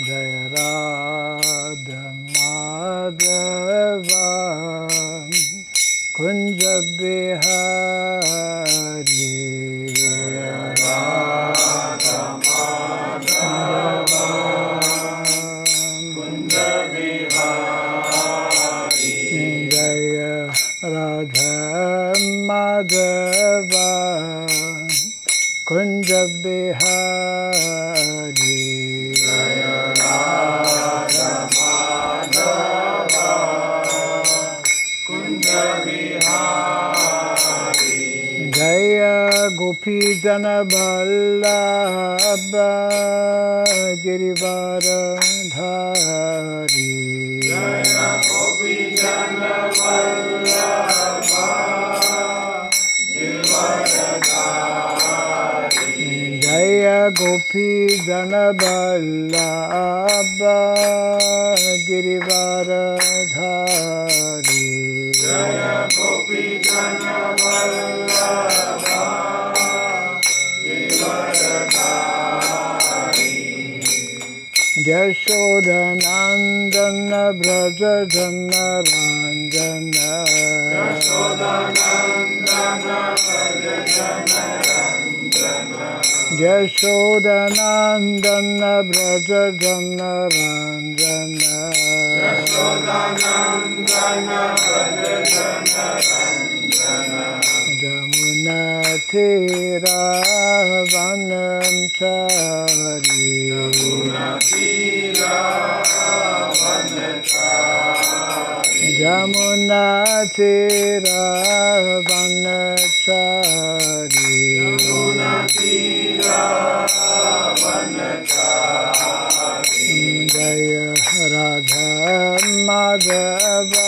Jaya Radha Madhava Kunja Bihari Jaya Radha Madhava Kunja Bihari Jaya Radha Madhava Kunja Bihari Jaya Radha Madhava Kunja Bihari Jaya Gopi Jana Vallabha Girivara Dhari Jaya Gopi Jana Vallabha Girivara Dhari Jaya Gopi Jana Vallabha Girivara Dhari Jaya Gopi Jana Vallabha Girivara Dhari Yashodanandana Braja Jana Ranjana Yashodanandana Braja Jana Ranjana Yashodanandana Braja Jana Ranjana Yashodanandana Braja Jana Ranjana Jamuna Tira Vanam Chari Jamuna Tira Vanam Chari Jamuna Tira Vanam Chari Jamuna Tira Vanam Chari Jaya Radha Madhava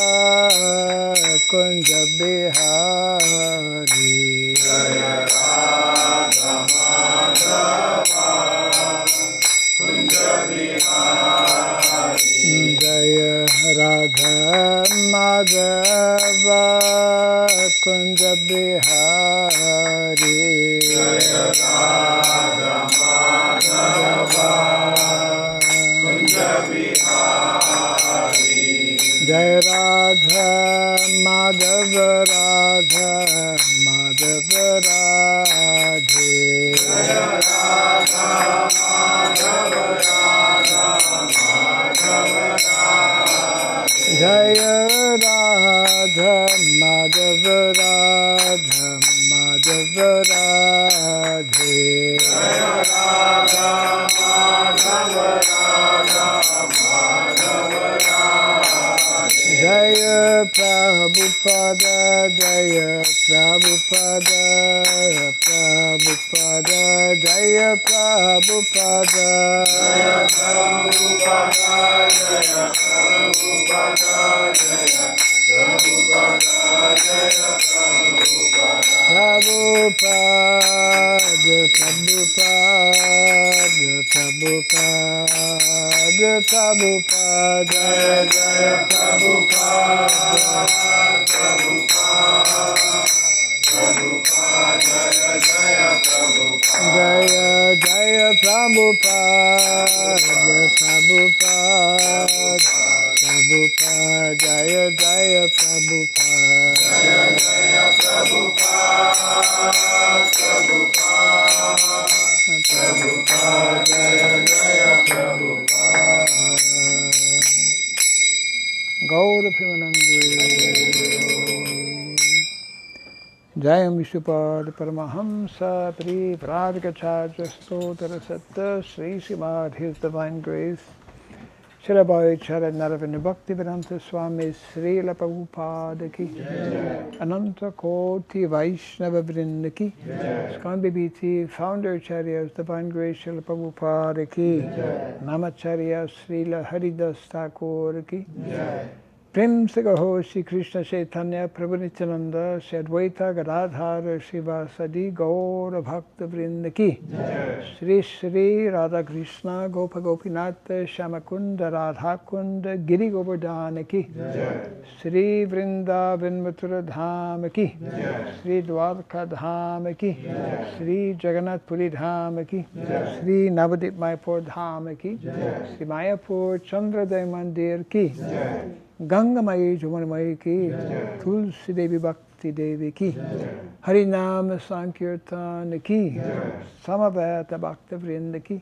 Kunja Bihari Jaya Radha Madhava Kunja Bihari Jaya Radha Madhava Kunja Bihari Jaya Radha Madhava Kunja Bihari Jaya Radha Madhava Radha Madhava Radhe Jaya Radha Madhava Radha Madhava Radhe Jaya Radha Madhava Radha Madhava Radhe Jaya Radha Madhava Radha Madhava Radhe Jaya Prabhupada Jaya Prabhupada Prabhupada Jaya Prabhupada Jaya Prabhupada Jaya Prabhupada Jaya Prabhupada Jaya Prabhupada Prabhupada Prabhupada Prabhupada Jaya Jaya Prabhupada Prabhupada Prabhupada Jaya Jaya Prabhupada Jaya Jaya Prabhupada Prabhupada Prabhupada Jaya Jaya Prabhupada Jaya Jaya Prabhupada Prabhupada Prabhupada Jaya Jaya Prabhupada Gaura Premanande Jayam Vishupad Paramahamsa Pri Pradikacharya Stotara Satta Sri Srimad His Divine Grace Surabhyai Namah Bhakti Vedanta Swami Srila Prabhupada Ki Ananta Koti Vaishnava Vrinda Ki Skanda BT Founder Acharyas Divine Grace Srila Prabhupada Ki Namacharya Srila Haridas Thakur Ki Prem Sagaho Shri Krishna Chaitanya Prabhu Nityananda Shri Advaita Gadadhara Srivasadi Gaura Bhakta Vrinda Ki Shri Shri Radha Krishna Gopa Gopinath Shamakunda Radhakunda Giri Govardhana Ki Shri Vrindavan Mathura Dham Ki Shri Dwarka Dham Ki Shri Jagannath Puri Dham Ki Shri Navadip Mayapur Dham Ki Shri Mayapur Chandraday Mandir Ki Gangamayi Jumanamayi Ki Tulsi Devi Bhakti Devi Ki Harinam Sankirtan Ki Samaveta Bhakta Vrinda Ki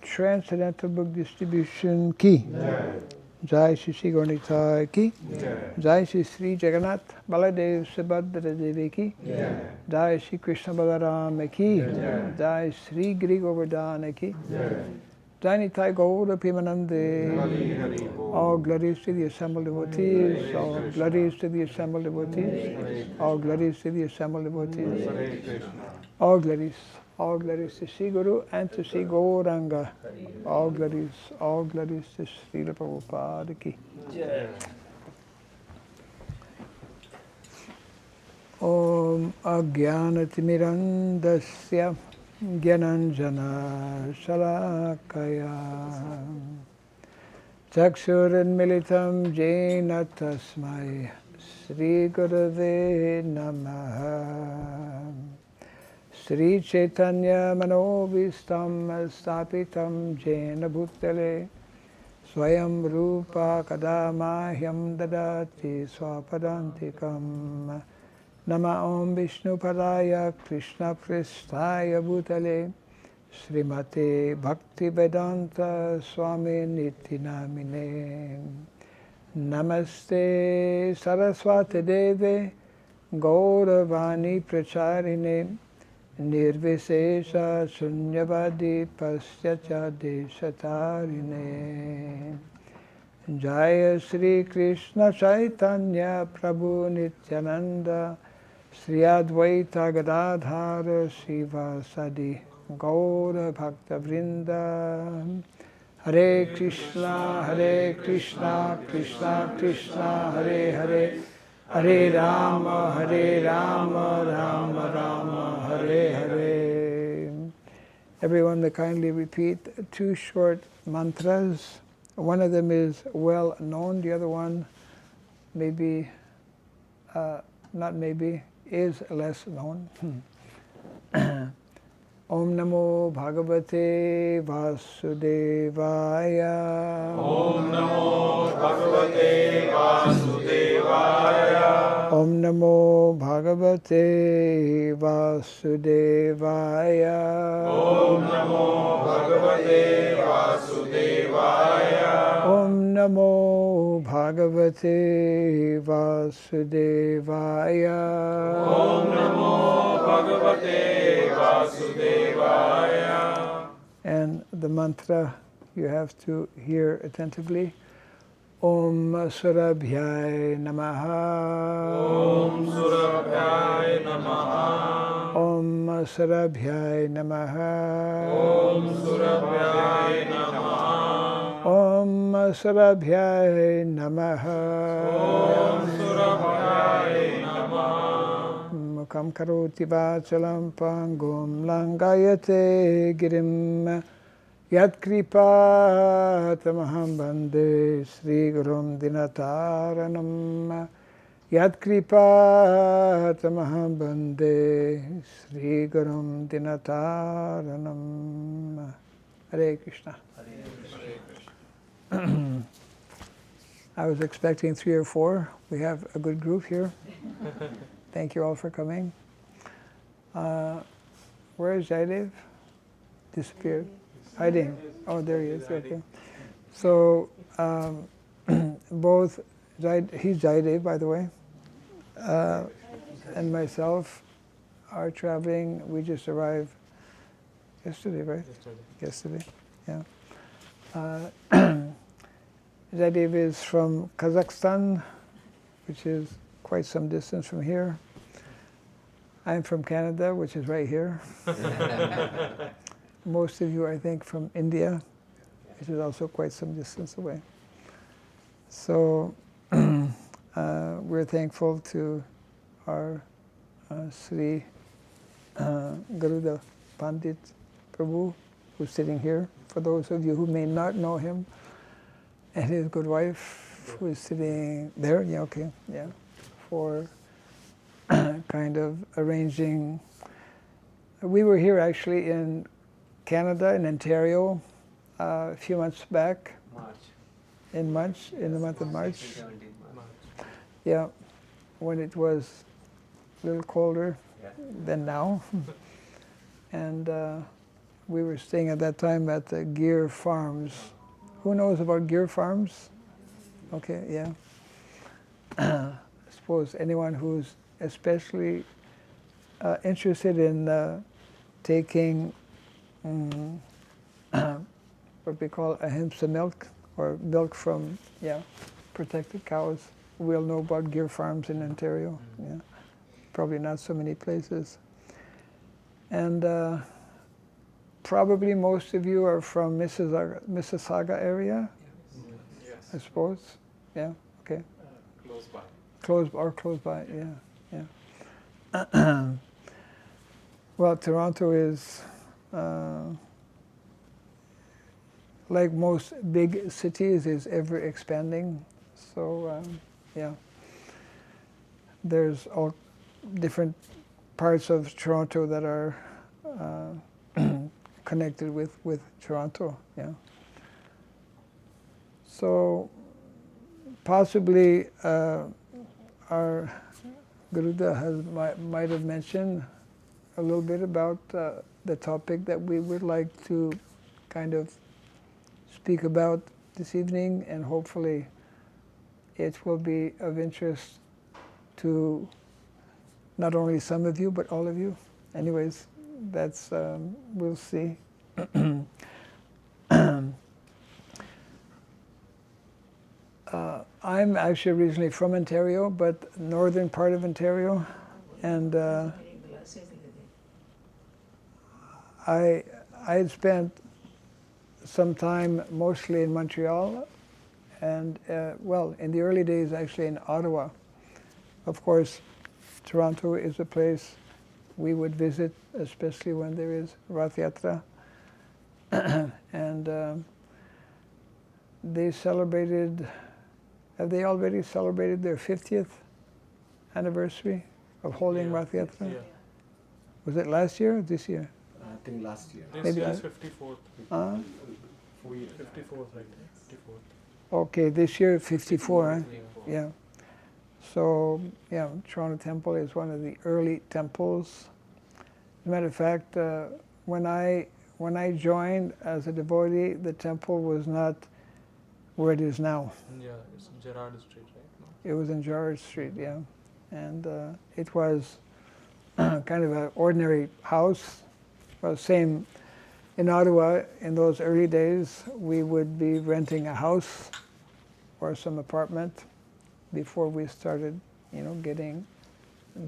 Transcendental Book Distribution Ki Jai Shri Shri Gauranitai Ki Jai Shri Sri Jagannath Baladev Subhadra Devi Ki Jai Shri Krishna Balaram Ki Jai Shri Giri Govardhana Ki Jai Nitai Gaura Pimanande. All glories to the assembled devotees. All glories to the assembled devotees. All glories to the assembled devotees. All glories to Sri Guru and to Sri Gauranga. All glories to Srila Prabhupada Ki. Om Ajnanatimirandasya Gyananjana Shalakaya Chakshuranmilitam Jena Tasmai Sri Gurave Namaha Sri Chaitanya Manovistam Stapitam Jena Bhutale Swayam Rupa Kadamahyam Dadati Swapadantikam Nama Om Vishnu Padaya Krishna Pristaya Bhutale Srimate Bhakti Vedanta Swami Niti Namine Namaste Saraswati Deve Gauravani Pracharine Nirvisesha Sunyavadi Pasyacha Deshatarine Jaya Sri Krishna Chaitanya Prabhu Nityananda Sri Advaita Gadadhara Srivasadi Gaura Bhakta Vrinda Hare Krishna Krishna Krishna Hare Hare Hare Rama Rama Rama Hare Hare. Everyone may kindly repeat two short mantras. One of them is well known, the other one maybe, not maybe, is less known. Om Namo Bhagavate Vasudevaya. Om Namo Bhagavate Vasudevaya. Om Namo Bhagavate Vasudevaya. Om Namo Bhagavate Vasudevaya. Om Namo Bhagavate Vasudevaya. Om Namo Bhagavate Vasudevaya. And the mantra you have to hear attentively. Om Surabhyai Namah. Om Surabhyai Namah. Om Surabhyai Namah. Om Surabhyai Namah. Om Surabhyai Namah. Om Surabhyai Namah. Mukam karoti vachalam pangum langayate girim Yat kripa tamaham bande Sri Gurum Dinataranam. Yat kripa tamaham bande Sri Gurum Dinataranam. Hare Krishna. I was expecting 3 or 4. We have a good group here. Thank you all for coming. Where is Jaidev? Disappeared. Hiding. Oh, there he is. Okay. So, both, he's Jaidev, by the way, and myself are traveling. We just arrived yesterday, right? Yesterday, yeah. Jaidev is from Kazakhstan, which is quite some distance from here. I'm from Canada, which is right here. Most of you, I think, from India, which is also quite some distance away. So we're thankful to our Sri Garuda Pandit Prabhu, who's sitting here, for those of you who may not know him, and his good wife, who is sitting there, yeah, okay, yeah, for kind of arranging. We were here actually in Canada, in Ontario, a few months back. In the month of March. Yeah, when it was a little colder than now. And we were staying at that time at the Gear Farms. Who knows about Gear Farms? Okay, yeah. I suppose anyone who's especially interested in taking what we call ahimsa milk, or milk from, protected cows, will know about Gear Farms in Ontario. Yeah, probably not so many places. And probably most of you are from Mississauga area, I suppose. Yeah, okay. Close by, yeah. Well, Toronto is, like most big cities, is ever expanding. So, yeah. There's all different parts of Toronto that are connected with Toronto, yeah. So, possibly our Garuda might have mentioned a little bit about the topic that we would like to kind of speak about this evening, and hopefully it will be of interest to not only some of you, but all of you. Anyways, that's, we'll see. I'm actually originally from Ontario, but northern part of Ontario, and I had spent some time mostly in Montreal, and well, in the early days actually in Ottawa. Of course, Toronto is a place we would visit, especially when there is Rath Yatra. And they celebrated, have they already celebrated their 50th anniversary of holding Rath Yatra? Yeah. Was it last year or this year? I think last year. This Maybe year is 54th. 4 years. 54th, I think. 54th. Okay, this year 54, huh? Yeah. Yeah. So, yeah, Toronto Temple is one of the early temples. As a matter of fact, when I joined as a devotee, the temple was not where it is now. Yeah, it's Gerard Street, right? No. It was in Gerard Street, yeah. And it was kind of an ordinary house. Well, same in Ottawa, in those early days, we would be renting a house or some apartment before we started, getting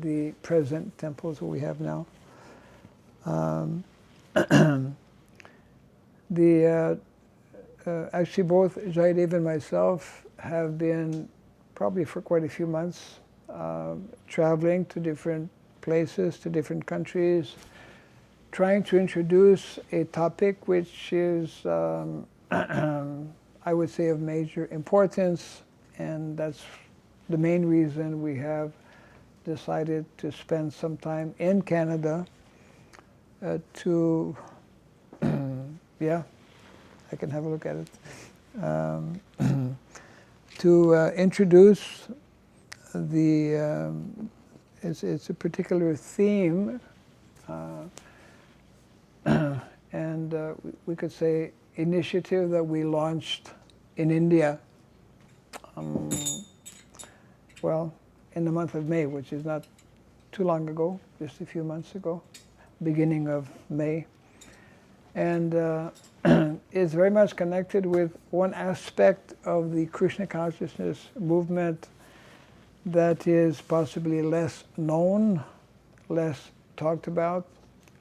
the present temples that we have now. Actually, both Jayadev and myself have been, probably for quite a few months, traveling to different places, to different countries, trying to introduce a topic which is, I would say, of major importance, and that's the main reason we have decided to spend some time in Canada to, yeah, I can have a look at it, to introduce the, it's a particular theme, and we could say initiative that we launched in India, well, in the month of May, which is not too long ago, just a few months ago, beginning of May. And is very much connected with one aspect of the Krishna consciousness movement that is possibly less known, less talked about,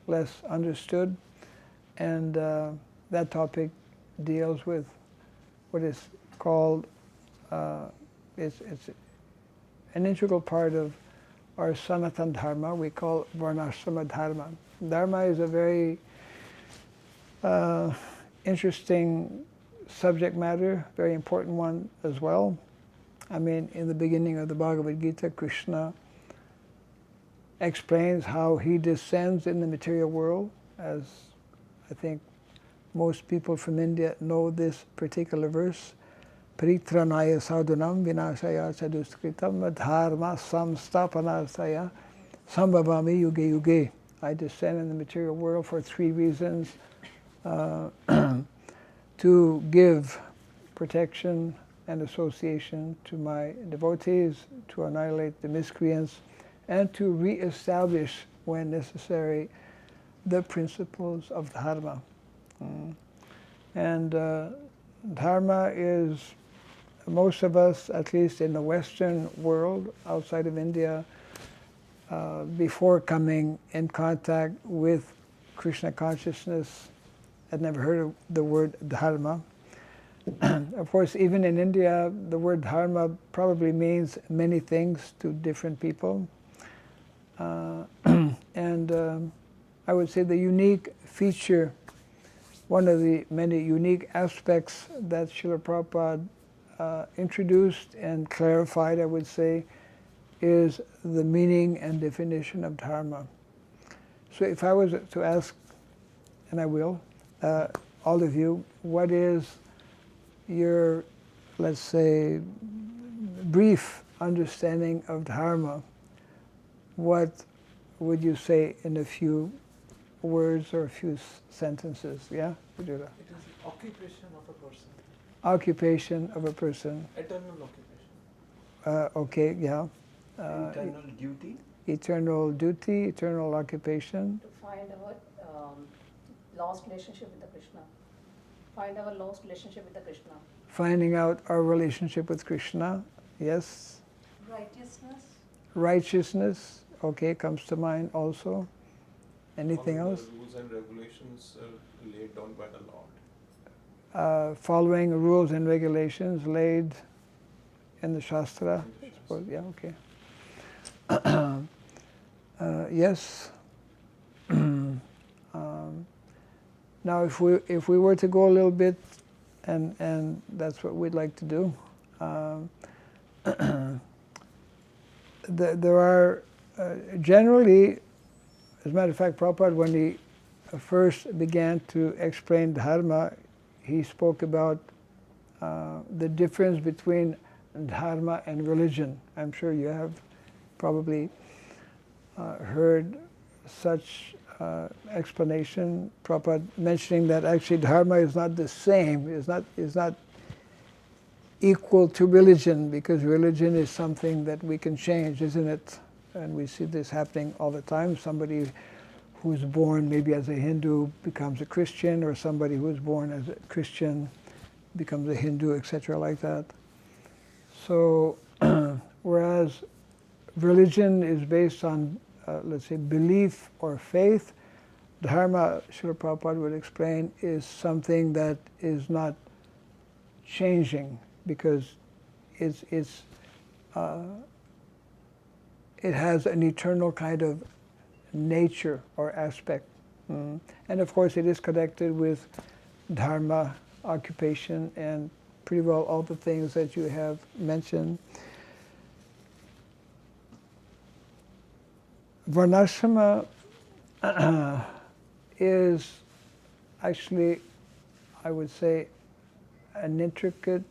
less understood. And that topic deals with what is called it's an integral part of our Sanatan Dharma. We call Varnashrama Dharma. Dharma is a very interesting subject matter, very important one as well. I mean, in the beginning of the Bhagavad Gita, Krishna explains how he descends in the material world, as I think most people from India know this particular verse. Paritranaya sadhunam vinashaya chaduskritam dharma samstapanarthaya sambhavami yuge yuge. I descend in the material world for three reasons. To give protection and association to my devotees, to annihilate the miscreants, and to re-establish, when necessary, the principles of dharma. And dharma is, most of us, at least in the Western world, outside of India, before coming in contact with Krishna consciousness, had never heard of the word dharma. Of course, even in India, the word dharma probably means many things to different people. And I would say the unique feature, one of the many unique aspects that Srila Prabhupada introduced and clarified, I would say, is the meaning and definition of dharma. So if I was to ask, and I will, all of you, what is your, let's say, brief understanding of dharma? What would you say in a few words or a few sentences? Yeah? You do that. It is the occupation of a person. Occupation of a person. Eternal occupation. Okay, yeah. Eternal duty. Eternal duty, eternal occupation. To find our lost relationship with the Krishna. Find our lost relationship with the Krishna. Finding out our relationship with Krishna. Yes. Righteousness. Righteousness. Okay, comes to mind also. Anything else? The rules and regulations laid down by the Lord. Following rules and regulations laid in the Shastra. In the I suppose. Shastra. Yeah, okay. Yes. Now, if we were to go a little bit, and that's what we'd like to do. There are generally, as a matter of fact, Prabhupada, when he first began to explain dharma, he spoke about the difference between dharma and religion. I'm sure you have probably heard such explanation, Prabhupada mentioning that actually dharma is not the same, is not equal to religion, because religion is something that we can change, isn't it? And we see this happening all the time. Somebody who's born maybe as a Hindu becomes a Christian, or somebody who's born as a Christian becomes a Hindu, etc., like that. So, whereas religion is based on, let's say, belief or faith, dharma, Srila Prabhupada would explain, is something that is not changing, because it has an eternal kind of nature or aspect. And of course it is connected with dharma, occupation, and pretty well all the things that you have mentioned. Varnashrama is actually, I would say, an intricate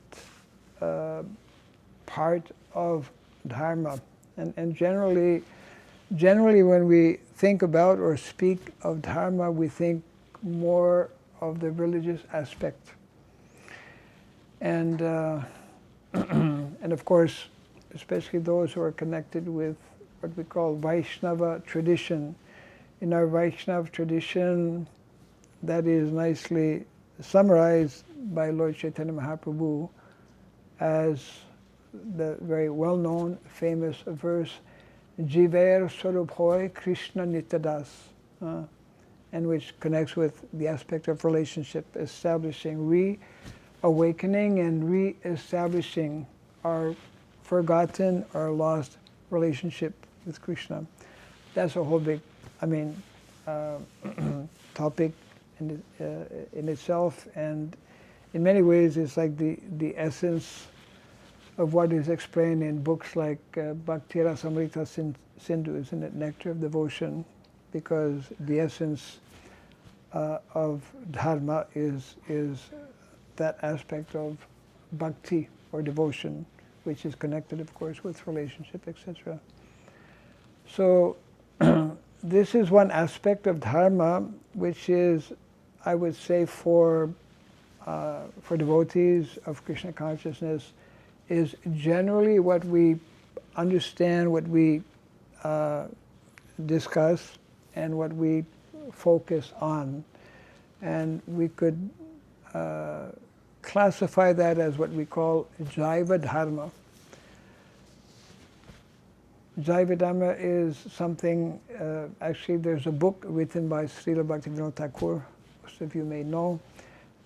part of dharma. And generally when we think about or speak of dharma, we think more of the religious aspect. And and of course, especially those who are connected with what we call Vaishnava tradition. In our Vaishnava tradition, that is nicely summarized by Lord Chaitanya Mahaprabhu as the very well-known, famous verse, Jiver Surabhyai Krishna Nityadas, and which connects with the aspect of relationship, establishing, reawakening and re-establishing our forgotten or lost relationship with Krishna. That's a whole big, topic in itself, and in many ways it's like the essence of what is explained in books like Bhakti Rasamrita Sindhu, isn't it? Nectar of Devotion, because the essence of dharma is that aspect of bhakti or devotion, which is connected, of course, with relationship, etc. So this is one aspect of dharma, which is, I would say, for devotees of Krishna consciousness, is generally what we understand, what we discuss, and what we focus on. And we could classify that as what we call Jaiva Dharma. Jaiva Dharma is something, actually there's a book written by Srila Bhaktivinoda Thakur, most of you may know,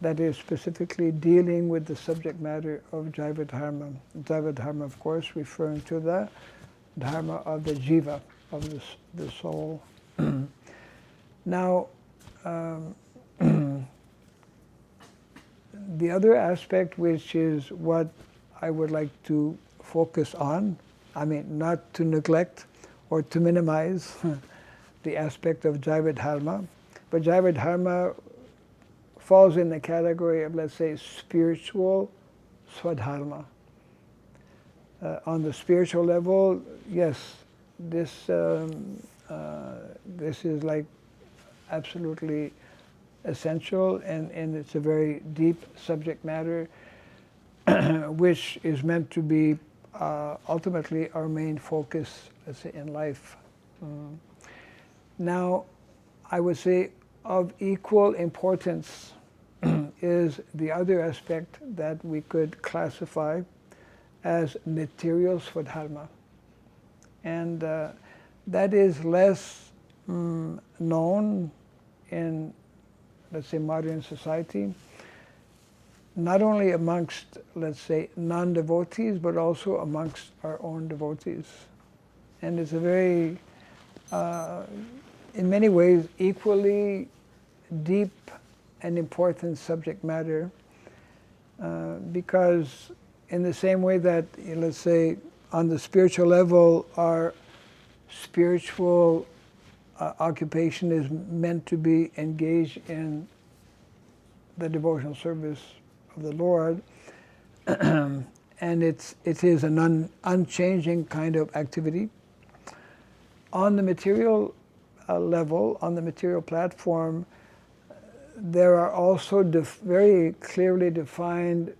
that is specifically dealing with the subject matter of Jaiva Dharma. Jaiva Dharma, of course, referring to the Dharma of the Jiva, of the soul. Now, the other aspect, which is what I would like to focus on, not to neglect or to minimize the aspect of Jaiva Dharma, but Jaiva Dharma falls in the category of, let's say, spiritual swadharma. On the spiritual level, yes, this is like absolutely essential, and it's a very deep subject matter, which is meant to be ultimately our main focus, let's say, in life. Now, I would say of equal importance is the other aspect that we could classify as material swadharma. And that is less known in, let's say, modern society, not only amongst, let's say, non-devotees, but also amongst our own devotees. And it's a very, in many ways, equally deep and important subject matter, because in the same way that, let's say, on the spiritual level, our spiritual occupation is meant to be engaged in the devotional service of the Lord, and it is an unchanging kind of activity. On the material level, on the material platform, there are also very clearly defined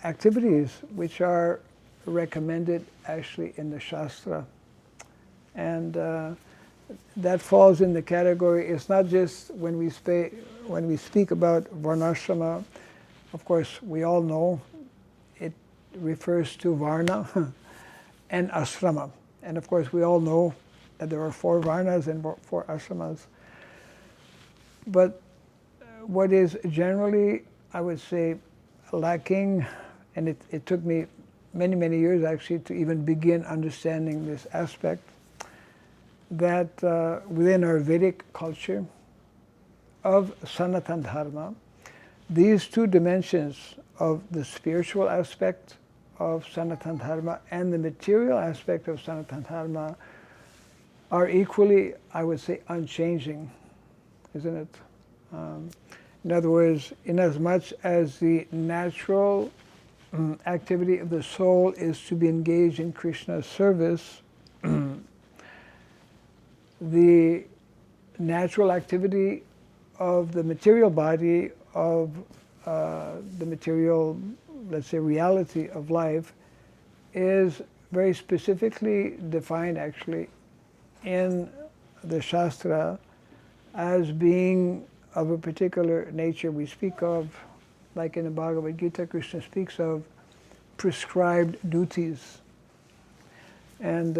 activities which are recommended actually in the Shastra. And that falls in the category, it's not just when we speak about Varnashrama, of course we all know it refers to Varna and Ashrama. And of course we all know that there are 4 Varnas and 4 Ashramas. But what is generally, I would say, lacking, and it took me many, many years actually to even begin understanding this aspect, that within our Vedic culture of Sanatana Dharma, these 2 dimensions of the spiritual aspect of Sanatana Dharma and the material aspect of Sanatana Dharma are equally, I would say, unchanging, isn't it? In other words, inasmuch as the natural activity of the soul is to be engaged in Krishna's service, the natural activity of the material body, of the material, let's say, reality of life, is very specifically defined actually in the Shastra as being of a particular nature. We speak of, like in the Bhagavad Gita, Krishna speaks of prescribed duties. And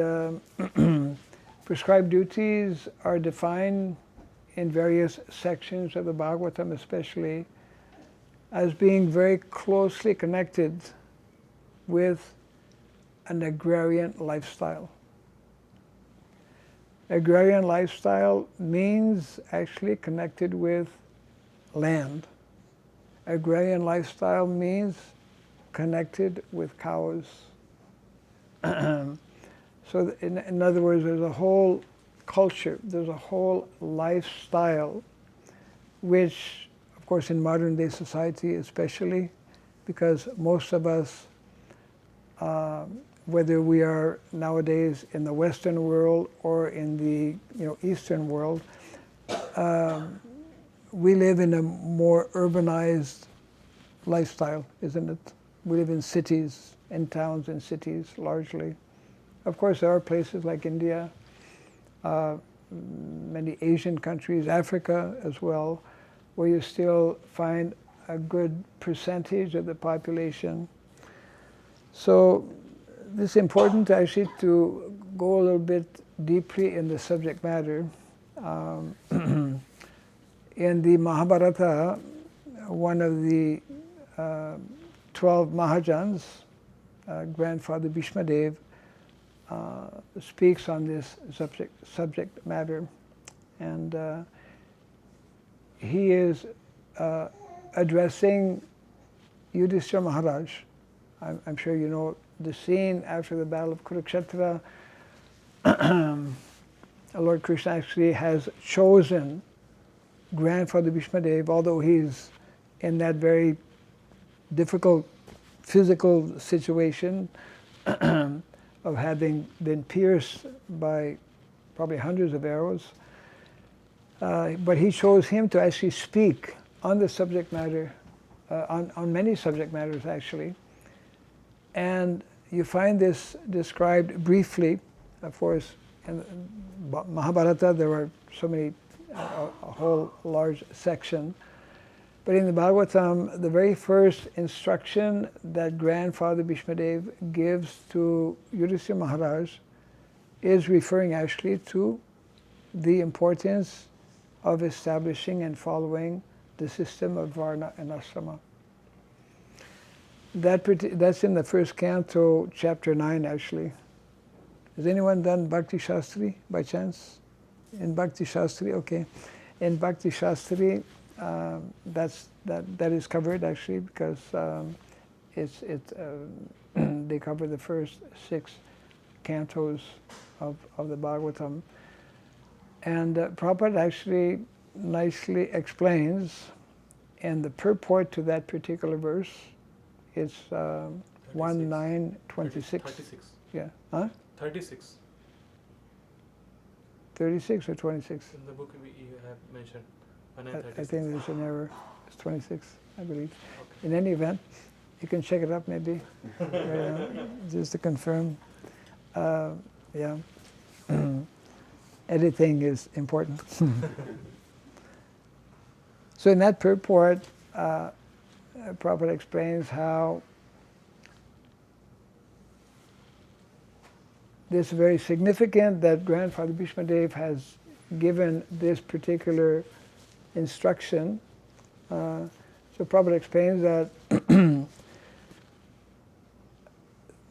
prescribed duties are defined in various sections of the Bhagavatam especially as being very closely connected with an agrarian lifestyle. Agrarian lifestyle means actually connected with land. Agrarian lifestyle means connected with cows. So in other words, there's a whole culture, there's a whole lifestyle, which, of course, in modern day society especially, because most of us, whether we are nowadays in the Western world or in the Eastern world, we live in a more urbanized lifestyle, isn't it? We live in cities, in towns and cities largely. Of course, there are places like India, many Asian countries, Africa as well, where you still find a good percentage of the population. So it's important actually to go a little bit deeply in the subject matter. In the Mahabharata, one of the 12 Mahajans, Grandfather Bhishma Dev, speaks on this subject matter, and he is addressing Yudhishthira Maharaj. I'm sure you know the scene after the battle of Kurukshetra. Lord Krishna actually has chosen Grandfather Bhishma Dev, although he's in that very difficult physical situation of having been pierced by probably hundreds of arrows. But he chose him to actually speak on the subject matter, on many subject matters actually. And you find this described briefly. Of course, in Mahabharata there were so many, a whole large section. But in the Bhagavatam, the very first instruction that Grandfather Bhishma Dev gives to Yudhishthira Maharaj is referring actually to the importance of establishing and following the system of Varna and Ashrama. That's in the first canto, chapter 9 actually. Has anyone done Bhakti Shastri by chance? In Bhakti Shastri, okay. In Bhakti Shastri, that is covered actually, because they cover the first 6 cantos of the Bhagavatam. And Prabhupada actually nicely explains in the purport to that particular verse. It's 1926. 36. Yeah. Huh? 36. 36 or 26? In the book you have mentioned. I think there's an error. It's 26, I believe. Okay. In any event, you can check it up maybe, just to confirm. Yeah. Editing is important. So in that purport, Prabhupada explains how this is very significant that Grandfather Bhishma Dev has given this particular instruction. So Prabhupada explains that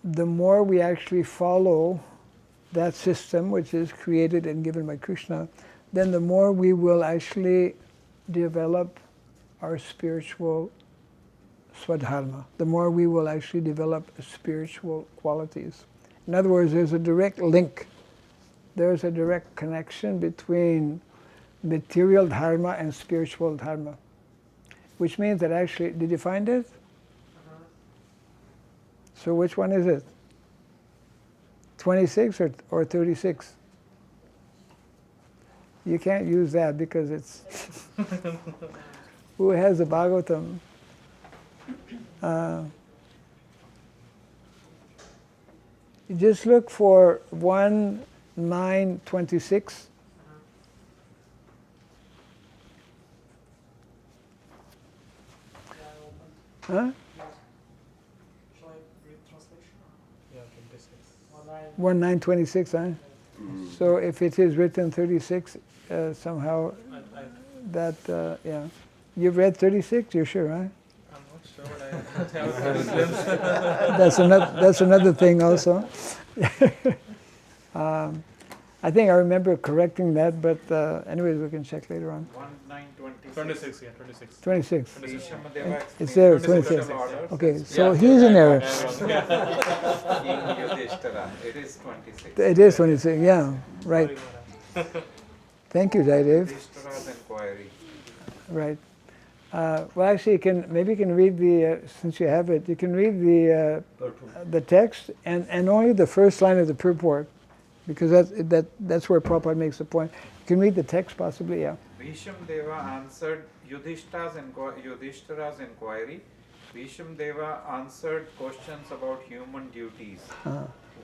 the more we actually follow that system which is created and given by Krishna, then the more we will actually develop our spiritual swadharma, the more we will actually develop spiritual qualities. In other words, there's a direct link, there's a direct connection between material dharma and spiritual dharma. Which means that actually, did you find it? So which one is it? 26 or 36? You can't use that because it's... Who has the Bhagavatam? You just look for 1:9:26. Huh? Shall I read translation? Yeah, 26. 1:9:26, huh? So if it is written 36, somehow I that, yeah. You've read 36, you're sure, huh? I'm not sure, but I have a glimpse. That's another thing also. I think I remember correcting that, but anyways, we can check later on. 26, yeah, 26. 26. Bhishamadeva It's there, explains 26. social orders. Okay, so he's in error. King Yudhishthira. It is 26. It is 26, yeah, right. Thank you, Jaidev. Yudhishthira's inquiry. Right. Well, actually, maybe you can read the, since you have it, you can read the text and only the first line of the purport, because that's where Prabhupada makes the point. You can read the text possibly, yeah. Bhishamadeva answered Yudhishthira's inquiry. Bhishamadeva answered questions about human duties.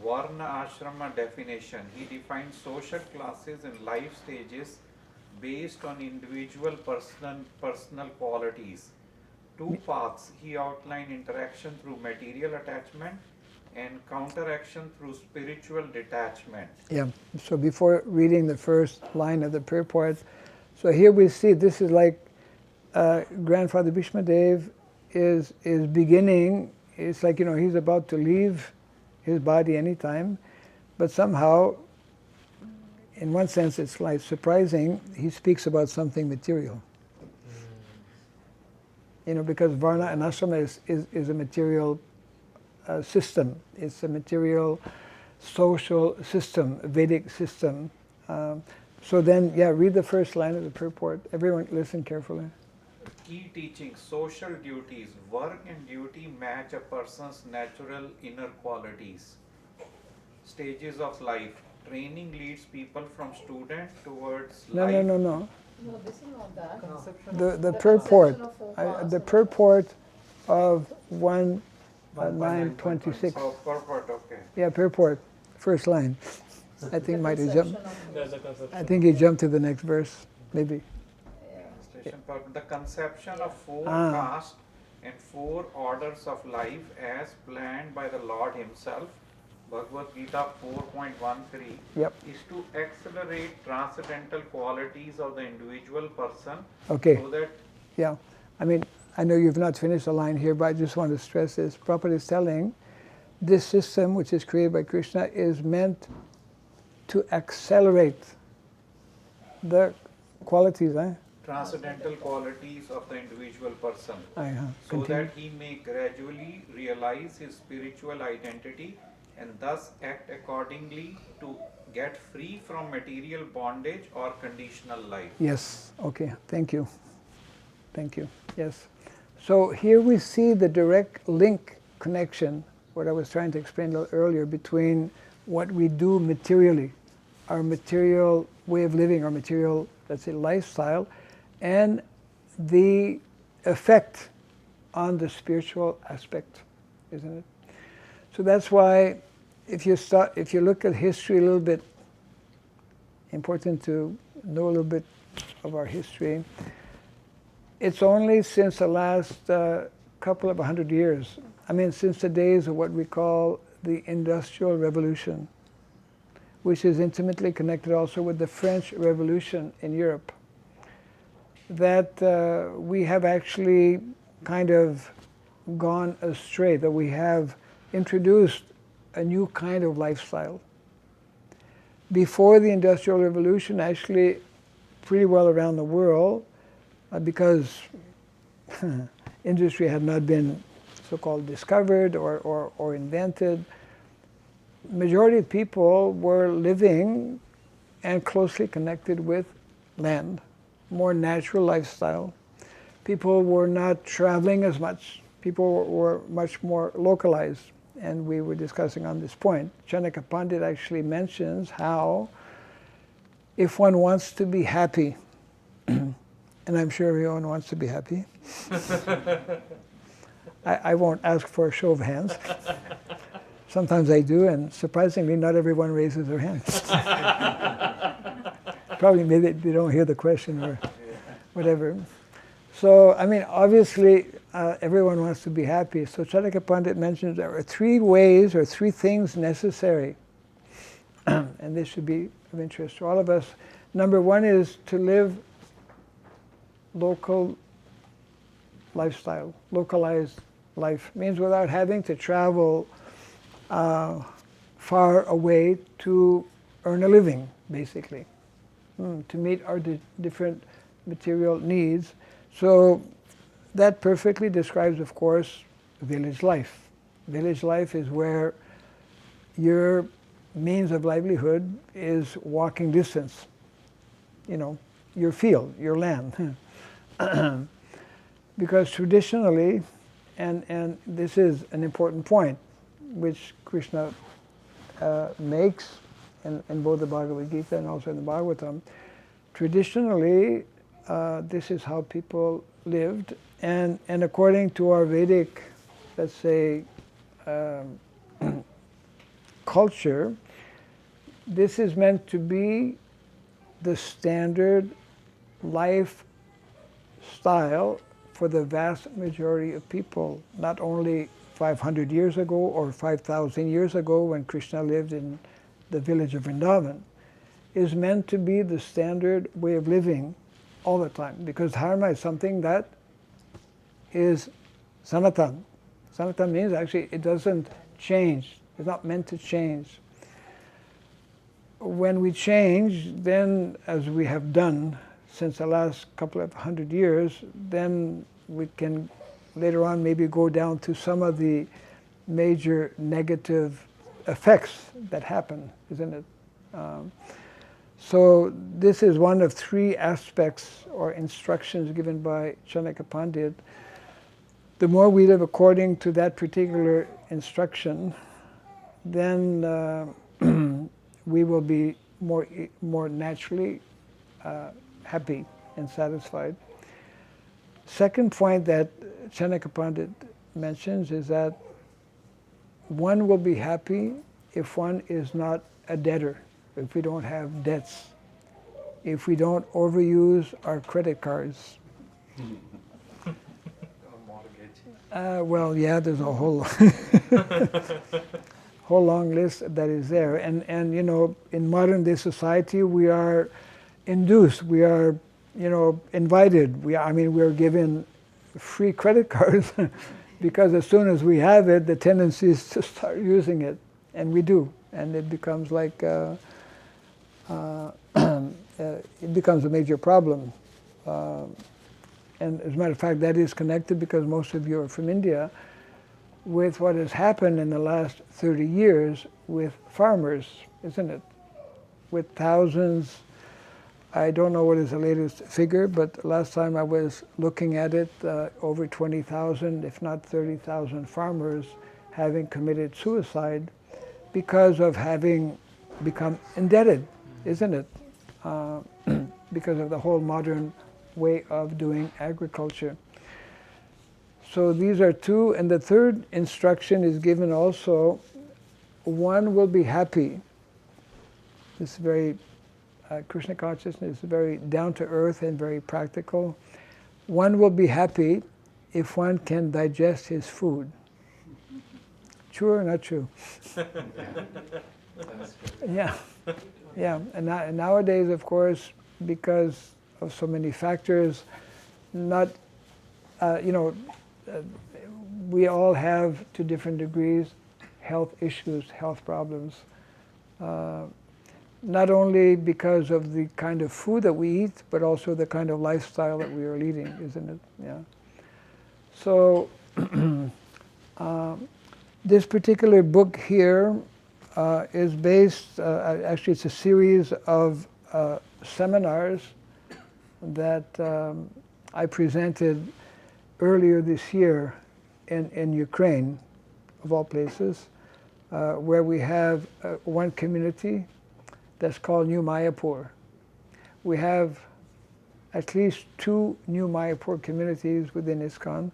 Varna ashrama definition. He defined social classes and life stages based on individual personal qualities. 2 paths. He outlined interaction through material attachment and counteraction through spiritual detachment. Yeah, so before reading the first line of the purport, so here we see this is like Grandfather Bhishmadev is beginning, it's like, he's about to leave his body anytime, but somehow, in one sense it's like surprising, he speaks about something material. Because Varna and Ashrama is a material system. It's a material social system, Vedic system. So then, read the first line of the purport. Everyone listen carefully. Key teaching, social duties. Work and duty match a person's natural inner qualities. Stages of life. Training leads people from student towards life. No. No, this is not that. The purport. conception of 4 parts The of purport of 1:9:26. Oh, purport, okay. Yeah, purport. First line. I think might have jumped. There's a conception. I think he jumped to the next verse, maybe. The conception of 4 castes and 4 orders of life as planned by the Lord himself, Bhagavad Gita 4.13, Yep. is to accelerate transcendental qualities of the individual person. Okay. So that Yeah. I know you've not finished the line here, but I just want to stress this. Prabhupada is telling this system, which is created by Krishna, is meant to accelerate the qualities, transcendental qualities of the individual person, so continue. that he may gradually realize his spiritual identity and thus act accordingly to get free from material bondage or conditional life. Yes, okay, thank you. Yes. So here we see the direct link connection, what I was trying to explain a little earlier, between what we do materially, our material way of living, our material, let's say, lifestyle, and the effect on the spiritual aspect, isn't it? So that's why if you look at history a little bit, important to know a little bit of our history. It's only since the last couple of 100 years, since the days of what we call the Industrial Revolution, which is intimately connected also with the French Revolution in Europe, that we have actually kind of gone astray, that we have introduced a new kind of lifestyle. Before the Industrial Revolution, actually pretty well around the world, because industry had not been so-called discovered or invented, majority of people were living and closely connected with land, more natural lifestyle. People were not traveling as much. People were much more localized, and we were discussing on this point. Chanaka Pandit actually mentions how if one wants to be happy, and I'm sure everyone wants to be happy, I won't ask for a show of hands. Sometimes I do, and surprisingly, not everyone raises their hands. Probably maybe they don't hear the question or whatever. So, obviously, everyone wants to be happy. So Chanaka Pandit mentions there are 3 ways or 3 things necessary, and this should be of interest to all of us. Number 1 is to live local lifestyle, localized life. Means without having to travel far away to earn a living, basically, to meet our different material needs. So that perfectly describes, of course, village life. Village life is where your means of livelihood is walking distance, your field, your land. Because traditionally, and this is an important point, which Krishna makes in both the Bhagavad Gita and also in the Bhagavatam, traditionally this is how people lived, and according to our Vedic, let's say, culture, this is meant to be the standard lifestyle for the vast majority of people, not only 500 years ago or 5,000 years ago when Krishna lived in the village of Vrindavan, is meant to be the standard way of living all the time, because dharma is something that is sanatan. Sanatan means actually it doesn't change. It's not meant to change. When we change, then, as we have done since the last couple of 100 years, then we can later on maybe go down to some of the major negative effects that happen, isn't it? So this is one of three aspects or instructions given by Chanakya Pandit. The more we live according to that particular instruction, then we will be more naturally happy and satisfied. Second point that Chanakya Pandit mentions is that one will be happy if one is not a debtor, if we don't have debts, if we don't overuse our credit cards. Well, yeah, there's a whole whole long list that is there, and in modern day society we are induced, we are invited, we are given free credit cards because as soon as we have it, the tendency is to start using it, and we do, and it becomes like it becomes a major problem. And as a matter of fact, that is connected, because most of you are from India, with what has happened in the last 30 years with farmers, isn't it? With thousands, I don't know what is the latest figure, but last time I was looking at it, over 20,000, if not 30,000 farmers having committed suicide because of having become indebted, isn't it? Because of the whole modern way of doing agriculture. So these are two, and the third instruction is given also, one will be happy. This is very, Krishna consciousness is very down to earth and very practical. One will be happy if one can digest his food. True or not true? Yeah, yeah, and nowadays, of course, because of so many factors, we all have, to different degrees, health issues, health problems. Not only because of the kind of food that we eat, but also the kind of lifestyle that we are leading, isn't it? Yeah. So this particular book here is based, actually it's a series of seminars that I presented earlier this year in Ukraine, of all places, where we have one community that's called New Mayapur. We have at least two New Mayapur communities within ISKCON.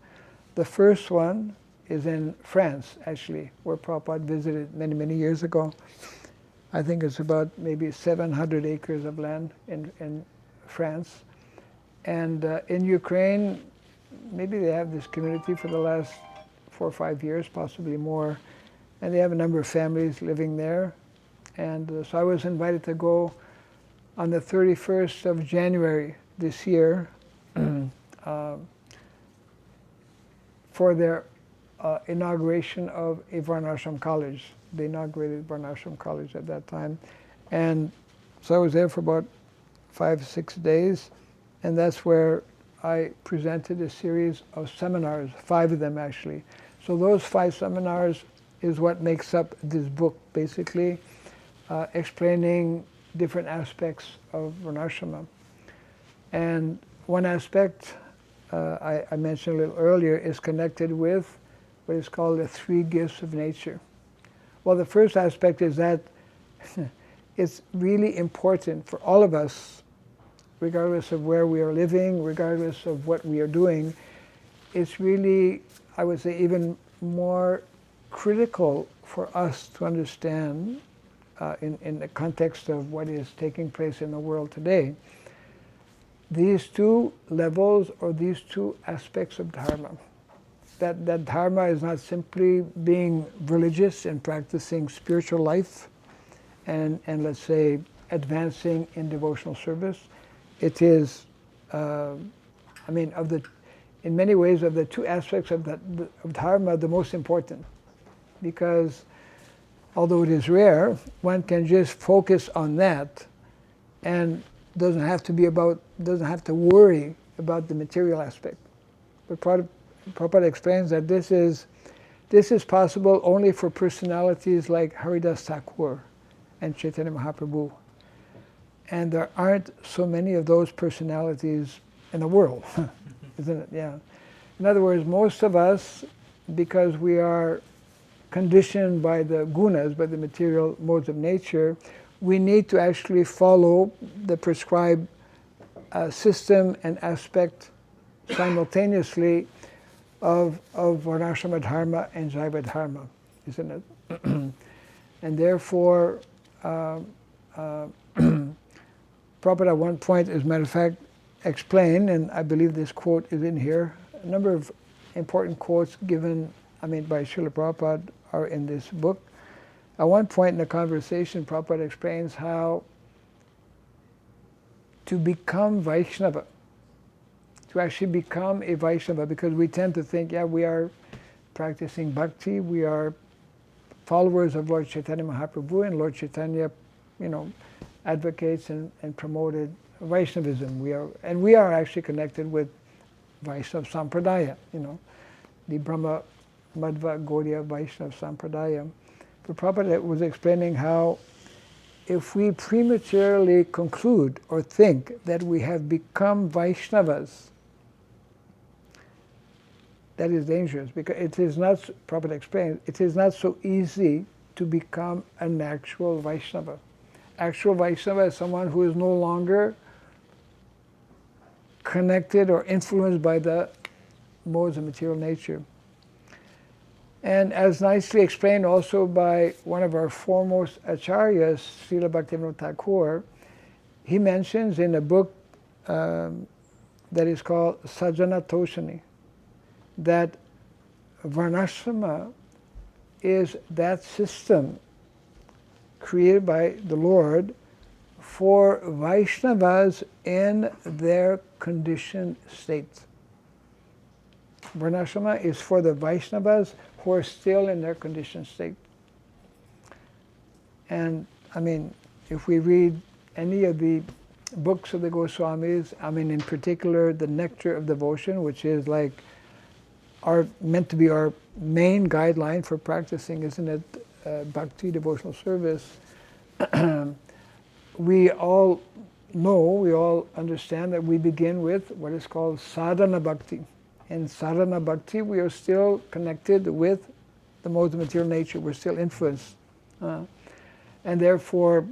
The first one is in France, actually, where Prabhupada visited many, many years ago. I think it's about maybe 700 acres of land in France. And in Ukraine, maybe they have this community for the last 4 or 5 years, possibly more. And they have a number of families living there. And so I was invited to go on the 31st of January this year for their inauguration of a Varnashram college. They inaugurated Varnashram college at that time. And so I was there for about 5-6 days, and that's where I presented a series of seminars, 5 of them actually. So those 5 seminars is what makes up this book, basically, explaining different aspects of Varnashrama. And one aspect I mentioned a little earlier is connected with what is called the 3 gifts of nature. Well, the first aspect is that it's really important for all of us, regardless of where we are living, regardless of what we are doing. It's really, I would say, even more critical for us to understand in the context of what is taking place in the world today, these 2 levels or these 2 aspects of dharma. That dharma is not simply being religious and practicing spiritual life and let's say advancing in devotional service. It is, in many ways of the 2 aspects of dharma, the most important, because although it is rare, one can just focus on that and doesn't have to worry about the material aspect. But Prabhupada explains that this is possible only for personalities like Haridas Thakur and Chaitanya Mahaprabhu. And there aren't so many of those personalities in the world, isn't it? Yeah. In other words, most of us, because we are conditioned by the gunas, by the material modes of nature, we need to actually follow the prescribed system and aspect simultaneously of Varnashrama Dharma and Jaiva Dharma, isn't it? And therefore, Prabhupada at one point, as a matter of fact, explained, and I believe this quote is in here, a number of important quotes given, by Srila Prabhupada are in this book. At one point in the conversation, Prabhupada explains how to become Vaishnava, to actually become a Vaishnava, because we tend to think, we are practicing Bhakti, we are followers of Lord Chaitanya Mahaprabhu, and Lord Chaitanya, advocates and promoted Vaishnavism. We are actually connected with Vaishnava Sampradaya, the Brahma Madhva Gaudiya Vaishnava Sampradaya. But Prabhupada was explaining how if we prematurely conclude or think that we have become Vaishnavas, that is dangerous, because it is not, Prabhupada explained, it is not so easy to become an actual Vaishnava. Actual Vaishnava is someone who is no longer connected or influenced by the modes of material nature. And as nicely explained also by one of our foremost acharyas, Srila Bhaktivinoda Thakur, he mentions in a book that is called Sajjana Toshani, that Varnashrama is that system created by the Lord for Vaishnavas in their conditioned state. Varnashrama is for the Vaishnavas who are still in their conditioned state. And if we read any of the books of the Goswamis, in particular the Nectar of Devotion, which is like meant to be our main guideline for practicing, isn't it, Bhakti, devotional service, we all know, we all understand that we begin with what is called sadhana bhakti. In sadhana bhakti, we are still connected with the modes of material nature. We're still influenced. And therefore,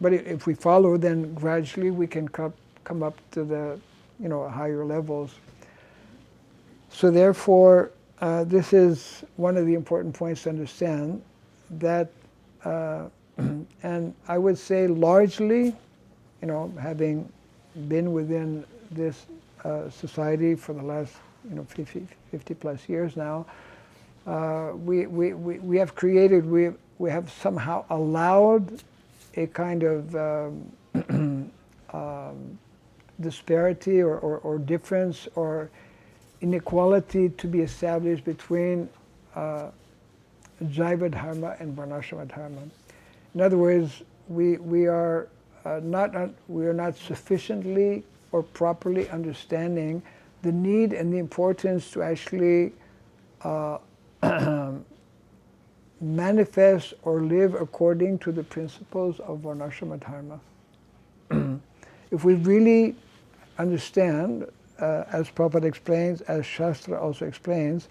but if we follow, then gradually we can come up to the, higher levels. So therefore, this is one of the important points to understand, that, and I would say largely, having been within this society for the last 50 plus years now, we have created, we have somehow allowed a kind of disparity or difference or inequality to be established between Jaiva Dharma and Varnashrama Dharma. In other words, we are not sufficiently or properly understanding the need and the importance to actually manifest or live according to the principles of Varnashrama Dharma. If we really understand, as Prabhupada explains, as Shastra also explains,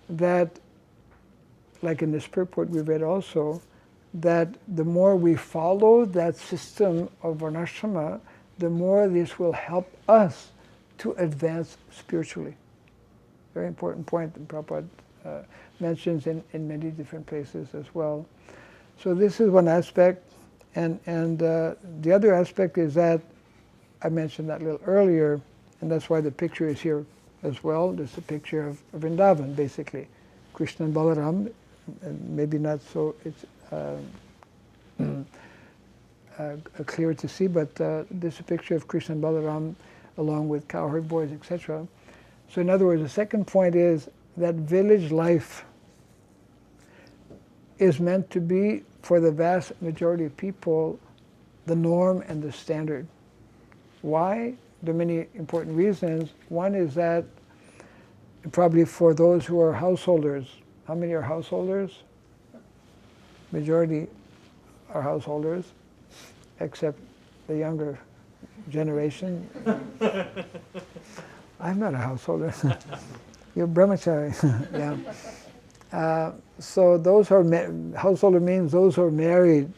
that, like in this purport we read also, that the more we follow that system of Varnashrama, the more this will help us to advance spiritually. Very important point that Prabhupada mentions in many different places as well. So this is one aspect, and the other aspect is that, I mentioned that a little earlier, and that's why the picture is here as well. There's a picture of Vrindavan, basically. Krishna and Balaram, and maybe not so it's clear to see, but there's a picture of Krishna and Balaram along with cowherd boys, etc. So in other words, the second point is that village life is meant to be, for the vast majority of people, the norm and the standard. Why? There are many important reasons. One is that, probably for those who are householders, how many are householders? Majority are householders, except the younger generation. I'm not a householder. You're brahmachari. Yeah. So those who are householder means those who are married.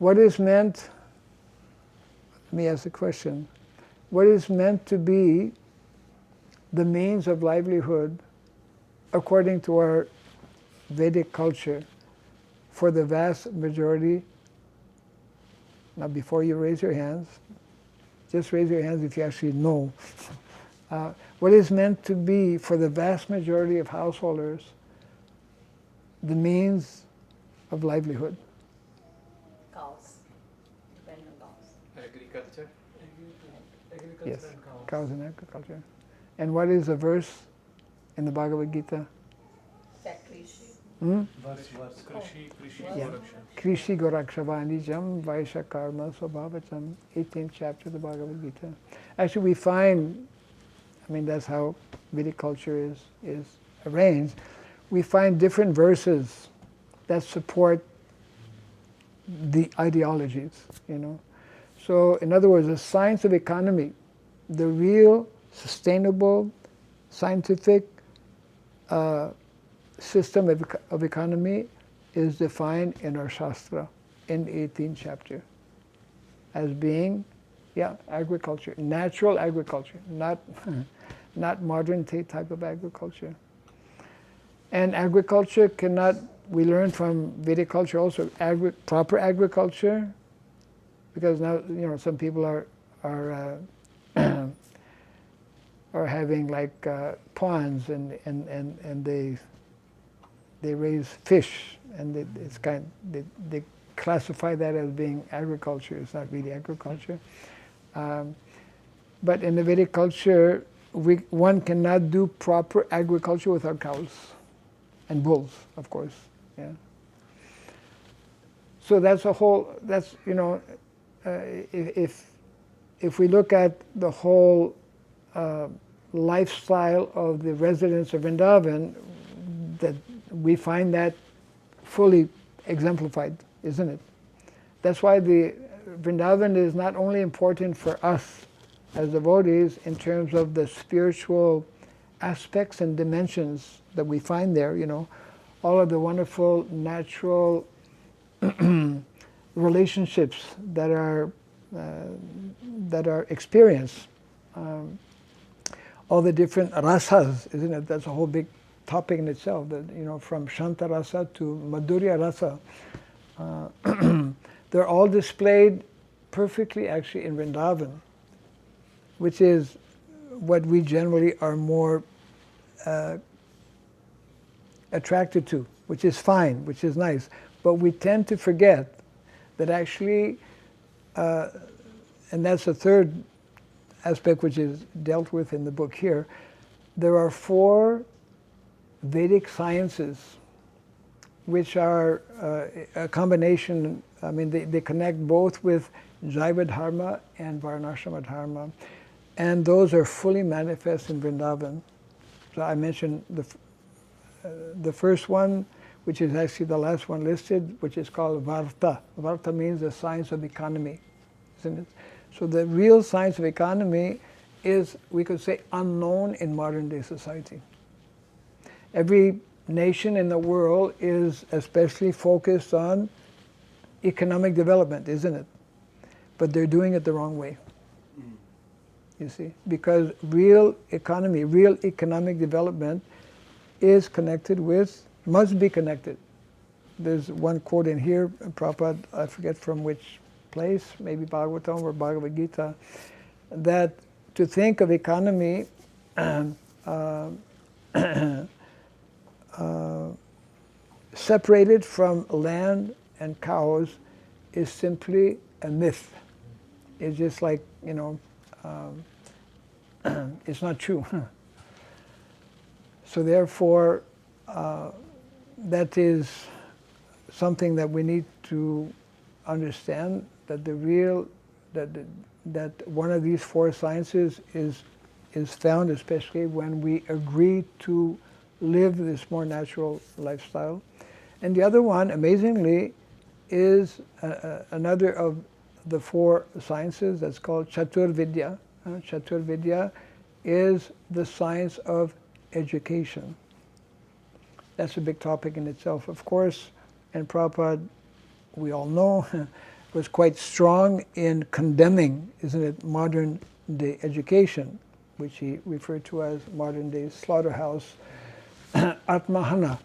What is meant? Let me ask the question. What is meant to be the means of livelihood according to our Vedic culture for the vast majority? Now, before you raise your hands, just raise your hands if you actually know. What is meant to be, for the vast majority of householders, the means of livelihood? Cows. Depend on cows. Agriculture. Agriculture Yes, and cows. cows and agriculture. And what is a verse in the Bhagavad Gita? Factories. Verse. Krishi, Yeah. Goraksha. Krishi Gorakshavanijam Vaisha Karma Swabhavacham, 18th chapter of the Bhagavad Gita. Actually, we find, I mean, that's how Vedic culture is arranged. We find different verses that support the ideologies, you know. So, in other words, the science of economy, the real, sustainable, scientific system of economy is defined in our Shastra, in the 18th chapter, as being, agriculture, natural agriculture, not modern type of agriculture. And agriculture cannot, we learn from Vedic culture also, proper agriculture, because now, you know, some people are having like ponds and they raise fish, and it's they classify that as being agriculture. It's not really agriculture. But in the Vedic culture, one cannot do proper agriculture without cows and bulls, of course. Yeah. So that's a whole. That's, you know, if we look at the whole lifestyle of the residents of Vrindavan, that we find that fully exemplified, isn't it? That's why the Vrindavan is not only important for us as devotees in terms of the spiritual aspects and dimensions that we find there, you know, all of the wonderful natural relationships that are experienced, all the different rasas, isn't it? That's a whole big topic in itself, that, you know, from Shanta Rasa to Madhurya Rasa. They're all displayed perfectly actually in Vrindavan, which is what we generally are more attracted to, which is fine, which is nice. But we tend to forget that actually, and that's the third aspect which is dealt with in the book here, there are 4 Vedic sciences, which are a combination, I mean, they connect both with Jaiva Dharma and Varnashrama Dharma, and those are fully manifest in Vrindavan. So I mentioned the first one, which is actually the last one listed, which is called Varta. Varta means the science of economy, isn't it? So the real science of economy is, we could say, unknown in modern day society. Every nation in the world is especially focused on economic development, isn't it? But they're doing it the wrong way. You see, because real economy, real economic development is connected with, must be connected. There's one quote in here, Prabhupada, I forget from which place, maybe Bhagavatam or Bhagavad Gita, that to think of economy separated from land and cows is simply a myth. It's just like, it's not true. So therefore, that is something that we need to understand, that the real, that one of these four sciences is found, especially when we agree to live this more natural lifestyle. And the other one, amazingly, is another of the four sciences that's called Chaturvidya. Chaturvidya is the science of education. That's a big topic in itself, of course, and Prabhupada, we all know, was quite strong in condemning, isn't it, modern day education, which he referred to as modern day slaughterhouse, Atmahana,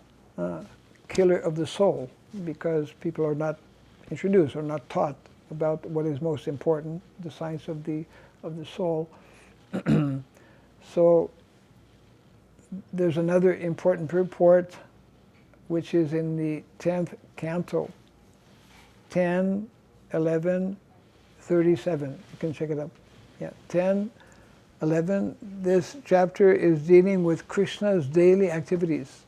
killer of the soul, because people are not introduced or not taught about what is most important, the science of the soul. So there's another important purport, which is in the 10th canto, 10, 11, 37. You can check it up. Yeah, 10, 11. This chapter is dealing with Krishna's daily activities.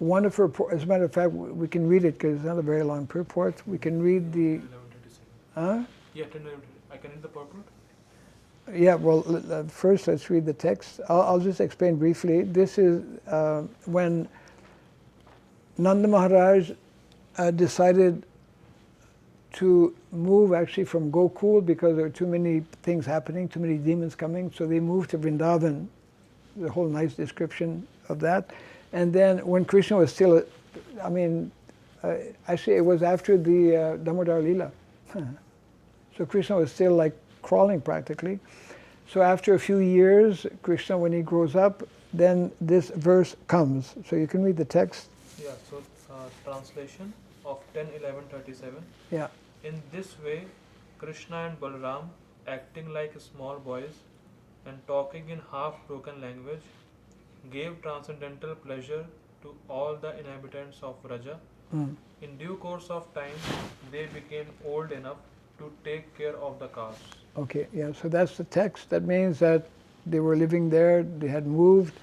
Wonderful, as a matter of fact, we can read it because it's not a very long purport. We can read the... 11:37. Yeah, 10, 11, I can read the purport? Yeah, well, first let's read the text. I'll just explain briefly. This is when Nanda Maharaj decided to move actually from Gokul because there were too many things happening, too many demons coming, so they moved to Vrindavan. The whole nice description of that. And then when Krishna was still, actually it was after the Damodar Leela. So Krishna was still like crawling practically. So after a few years, Krishna, when he grows up, then this verse comes. So you can read the text. Yeah, so translation of 10:11:37. Yeah. In this way, Krishna and Balram, acting like small boys and talking in half-broken language, gave transcendental pleasure to all the inhabitants of Vraja. In due course of time, they became old enough to take care of the cows. Okay, yeah, so that's the text. That means that they were living there, they had moved,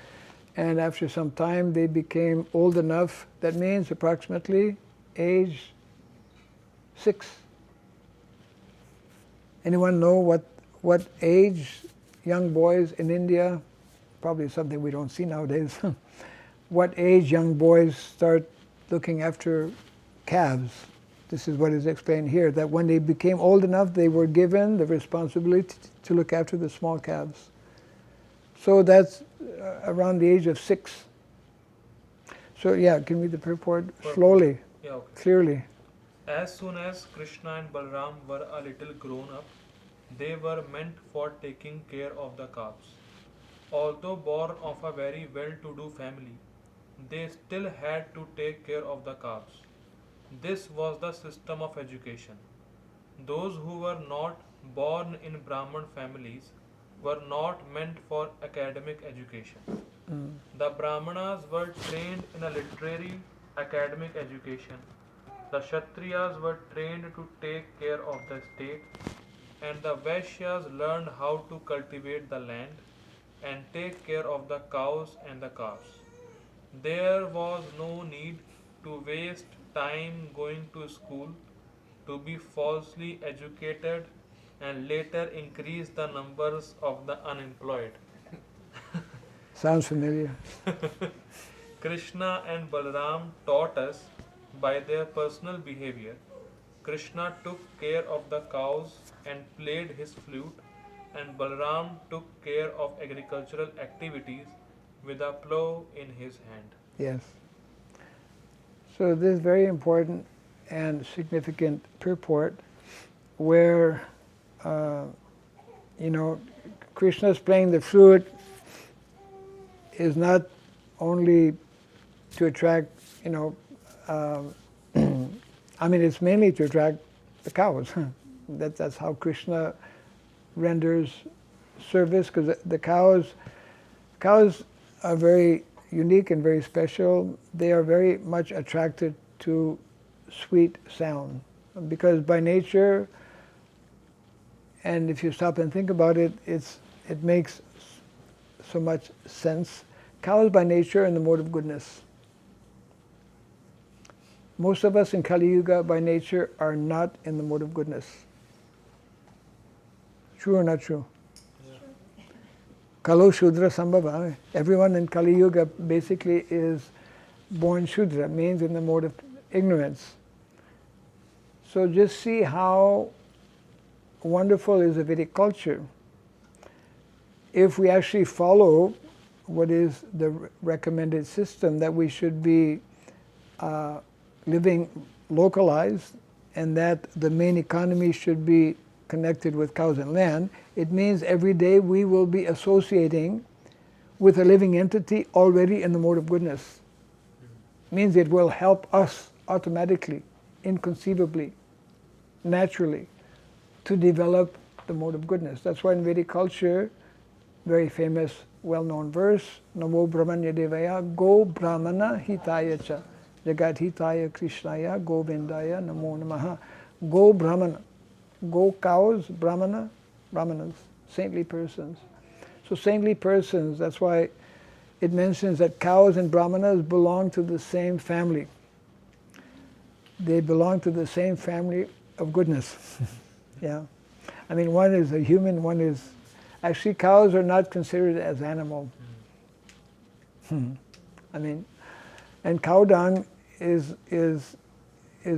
and after some time they became old enough. That means approximately age 6. Anyone know what age young boys in India, probably something we don't see nowadays, what age young boys start looking after calves? This is what is explained here, that when they became old enough, they were given the responsibility to look after the small calves. So that's around the age of 6. So yeah, can you read the purport slowly, Yeah, okay. clearly. As soon as Krishna and Balram were a little grown up, they were meant for taking care of the calves. Although born of a very well-to-do family, they still had to take care of the calves. This was the system of education. Those who were not born in Brahman families were not meant for academic education. The Brahmanas were trained in a literary academic education. The Kshatriyas were trained to take care of the state, and the Vaishyas learned how to cultivate the land. and take care of the cows and the calves. There was no need to waste time going to school to be falsely educated and later increase the numbers of the unemployed. Sounds familiar. Krishna and Balaram taught us by their personal behavior. Krishna took care of the cows and played his flute, and Balaram took care of agricultural activities with a plow in his hand. Yes. So this is very important and significant purport where, Krishna's playing the flute is not only to attract, it's mainly to attract the cows. That's how Krishna renders service, because the cows are very unique and very special. They are very much attracted to sweet sound, because by nature, and if you stop and think about it, it makes so much sense. Cows by nature are in the mode of goodness. Most of us in Kali Yuga by nature are not in the mode of goodness. True or not true? Kalo Shudra Sambhava. Everyone in Kali Yuga basically is born Shudra, means in the mode of ignorance. So just see how wonderful is the Vedic culture. If we actually follow what is the recommended system, that we should be living localized, and that the main economy should be connected with cows and land, it means every day we will be associating with a living entity already in the mode of goodness. Means it will help us automatically, inconceivably, naturally, to develop the mode of goodness. That's why in Vedic culture, very famous, well-known verse, Namo Brahmanya Devaya Go Brahmana Hitaya Cha Jagat Hitaya Krishnaya Govindaya Namo Namaha. Go Brahmana. Go cows, Brahmana, Brahmanas, saintly persons. So saintly persons, that's why it mentions that cows and Brahmanas belong to the same family. They belong to the same family of goodness. Yeah. I mean, one is a human, one is... Actually, cows are not considered as animal. I mean, and cow dung is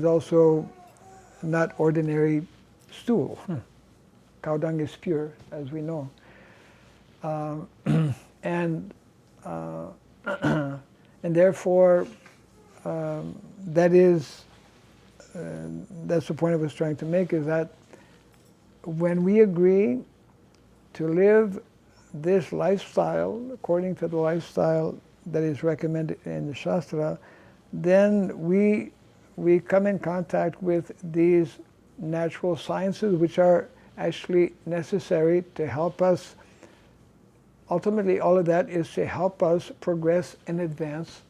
also not ordinary stool. Cow dung is pure, as we know. And therefore, that's the point I was trying to make, is that when we agree to live this lifestyle according to the lifestyle that is recommended in the Shastra, then we come in contact with these natural sciences which are actually necessary to help us. Ultimately, all of that is to help us progress and advance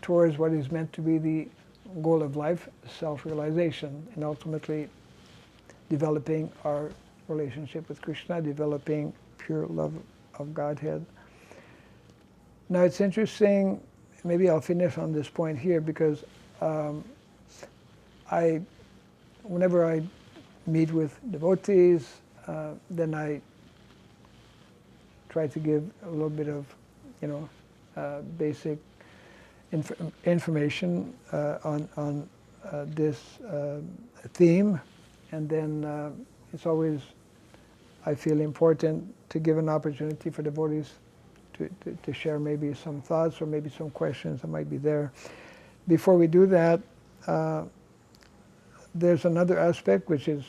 towards what is meant to be the goal of life, self-realization, and ultimately developing our relationship with Krishna, developing pure love of Godhead. Now it's interesting, maybe I'll finish on this point here, because whenever I meet with devotees, then I try to give a little bit of, basic information on this theme, and then it's always, I feel, important to give an opportunity for devotees to share maybe some thoughts or maybe some questions that might be there. Before we do that, there's another aspect which is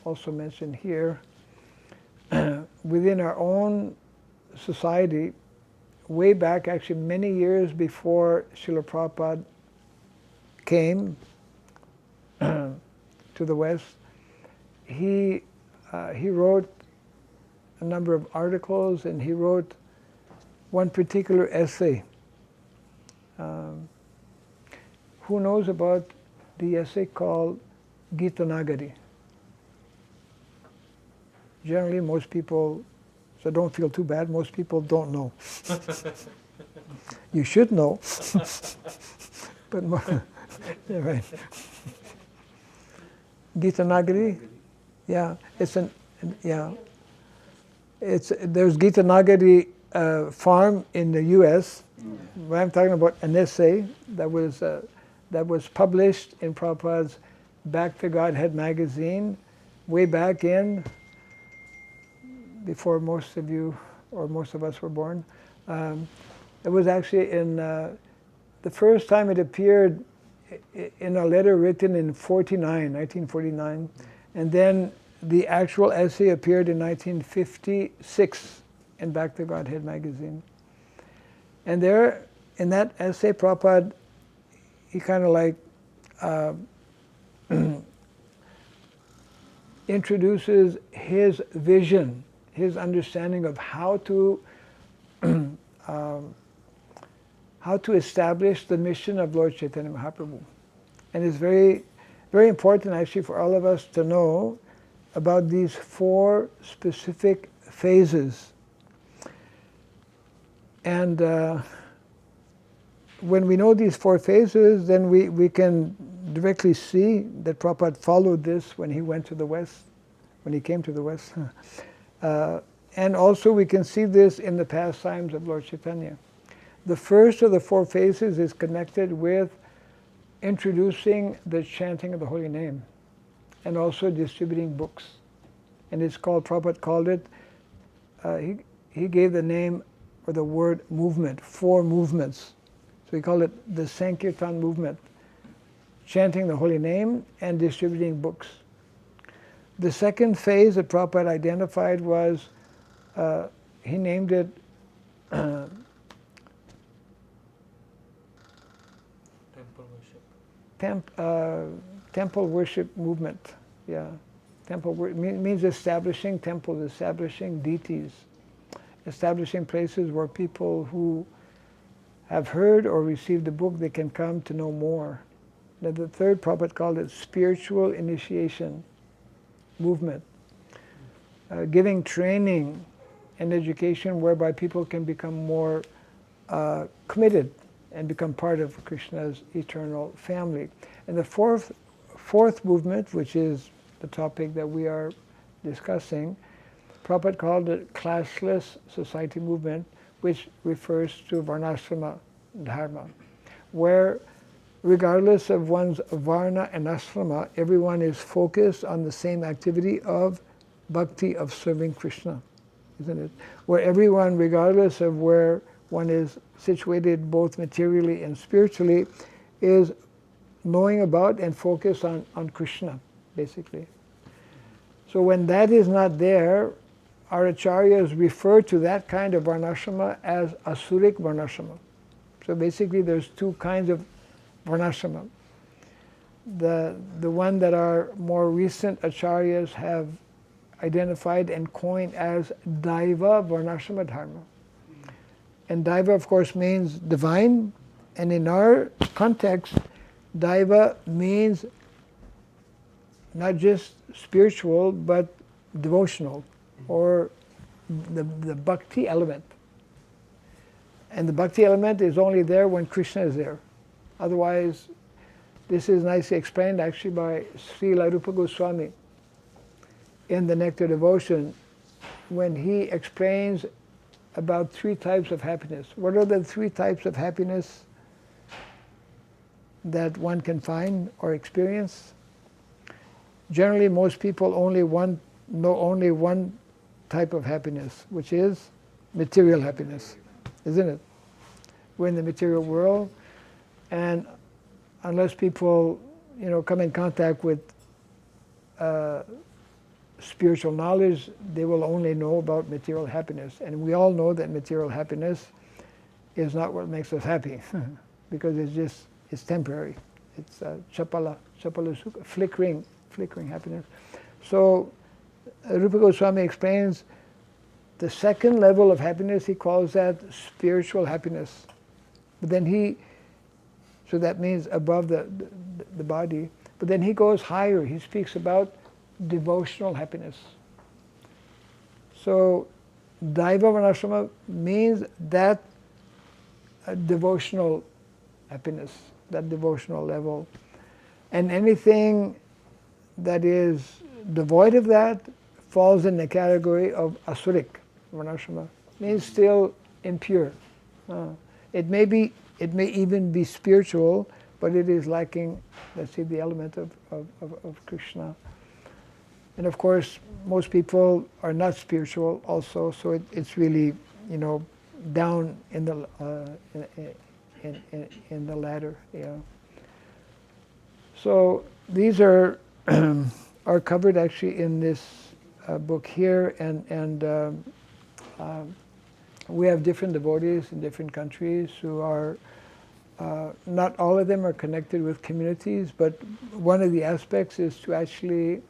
also mentioned here. Within our own society, way back, actually many years before Srila Prabhupada came to the West, he wrote a number of articles, and he wrote one particular essay. Who knows about the essay called Gita Nagari? Generally, most people So don't feel too bad. Most people don't know. You should know. But yeah, right. Gita Nagari? Yeah, it's there's Gita Nagari farm in the U.S. Where I'm talking about an essay that was published in Prabhupada's Back to Godhead magazine way back in, before most of you or most of us were born. It was actually in the first time it appeared in a letter written in 1949, and then the actual essay appeared in 1956 in Back to Godhead magazine. And there, in that essay, Prabhupada, he kind of like introduces his vision, his understanding of how to establish the mission of Lord Chaitanya Mahaprabhu. And it's very, very important actually for all of us to know about these 4 specific phases. And when we know these 4 phases, then we can directly see that Prabhupada followed this when he went to the West, when he came to the West. And also we can see this in the pastimes of Lord Chaitanya. The first of the 4 phases is connected with introducing the chanting of the holy name and also distributing books. And it's called, Prabhupada called it, he gave the name or the word movement, 4 movements. So he called it the Sankirtan movement, chanting the holy name and distributing books. The second phase that Prabhupada identified was, he named it temple worship movement. Yeah, means establishing temples, establishing deities, establishing places where people who have heard or received the book, they can come to know more. Now the third, Prabhupada called it spiritual initiation movement, giving training and education whereby people can become more committed and become part of Krishna's eternal family. And the fourth movement, which is the topic that we are discussing, Prabhupada called it classless society movement, which refers to Varnashrama Dharma, where regardless of one's Varna and Ashrama, everyone is focused on the same activity of Bhakti, of serving Krishna, isn't it? Where everyone, regardless of where one is situated both materially and spiritually, is knowing about and focused on Krishna, basically. So when that is not there, our acharyas refer to that kind of varnashrama as asuric varnashrama. So basically there's 2 kinds of varnashrama. The one that our more recent acharyas have identified and coined as Daiva Varnashrama Dharma. And Daiva, of course, means divine, and in our context, Daiva means not just spiritual, but devotional, or the Bhakti element. And the Bhakti element is only there when Krishna is there. Otherwise, this is nicely explained actually by Srila Rupa Goswami in the Nectar Devotion, when he explains about 3 types of happiness. What are the 3 types of happiness that one can find or experience? Generally, most people know only one type of happiness, which is material happiness, isn't it? We're in the material world, and unless people, come in contact with spiritual knowledge, they will only know about material happiness. And we all know that material happiness is not what makes us happy, because it's temporary. It's chapala sukha, flickering happiness. So Rupa Goswami explains the second level of happiness, he calls that spiritual happiness. But then so that means above the body. But then he goes higher, he speaks about devotional happiness. So Daiva Varnashrama means that devotional happiness, that devotional level. And anything that is devoid of that falls in the category of asuric Varnashrama, means still impure. It may even be spiritual, but it is lacking, let's say, the element of Krishna. And of course, most people are not spiritual also, so it's really, down in the in the ladder. Yeah. So these are are covered actually in this book here, and we have different devotees in different countries who are. Not all of them are connected with communities, but one of the aspects is to actually,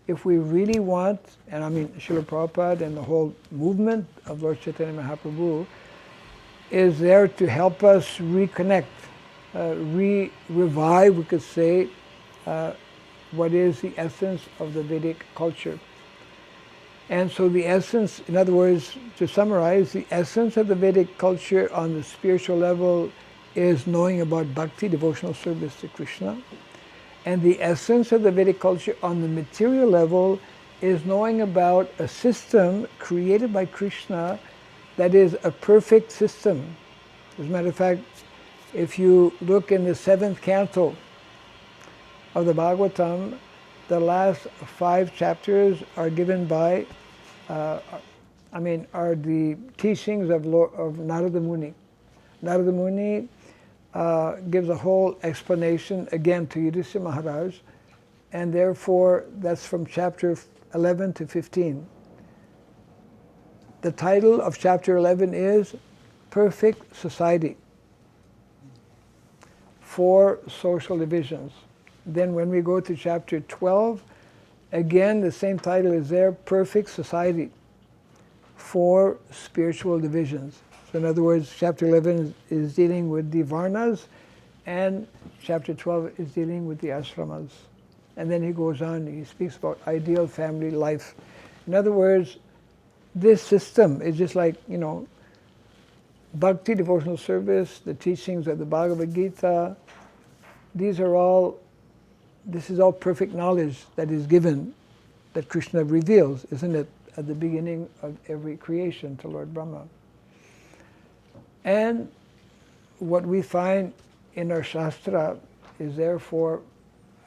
if we really want, and I mean Srila Prabhupada and the whole movement of Lord Chaitanya Mahaprabhu is there to help us reconnect, revive, we could say, what is the essence of the Vedic culture. And so the essence, in other words, to summarize, the essence of the Vedic culture on the spiritual level is knowing about bhakti, devotional service to Krishna. And the essence of the Vedic culture on the material level is knowing about a system created by Krishna that is a perfect system. As a matter of fact, if you look in the 7th canto of the Bhagavatam, the last 5 chapters are given by, are the teachings of Narada Muni. Narada Muni gives a whole explanation, again, to Yudhishthira Maharaj, and therefore that's from chapter 11 to 15. The title of chapter 11 is Perfect Society, 4 social divisions. Then when we go to chapter 12, again the same title is there, Perfect Society, 4 spiritual divisions. So in other words, chapter 11 is dealing with the Varnas, and chapter 12 is dealing with the ashramas. And then he goes on, he speaks about ideal family life. In other words, this system is just like, bhakti, devotional service, the teachings of the Bhagavad Gita. This is all perfect knowledge that is given, that Krishna reveals, isn't it, at the beginning of every creation to Lord Brahma. And what we find in our Shastra is therefore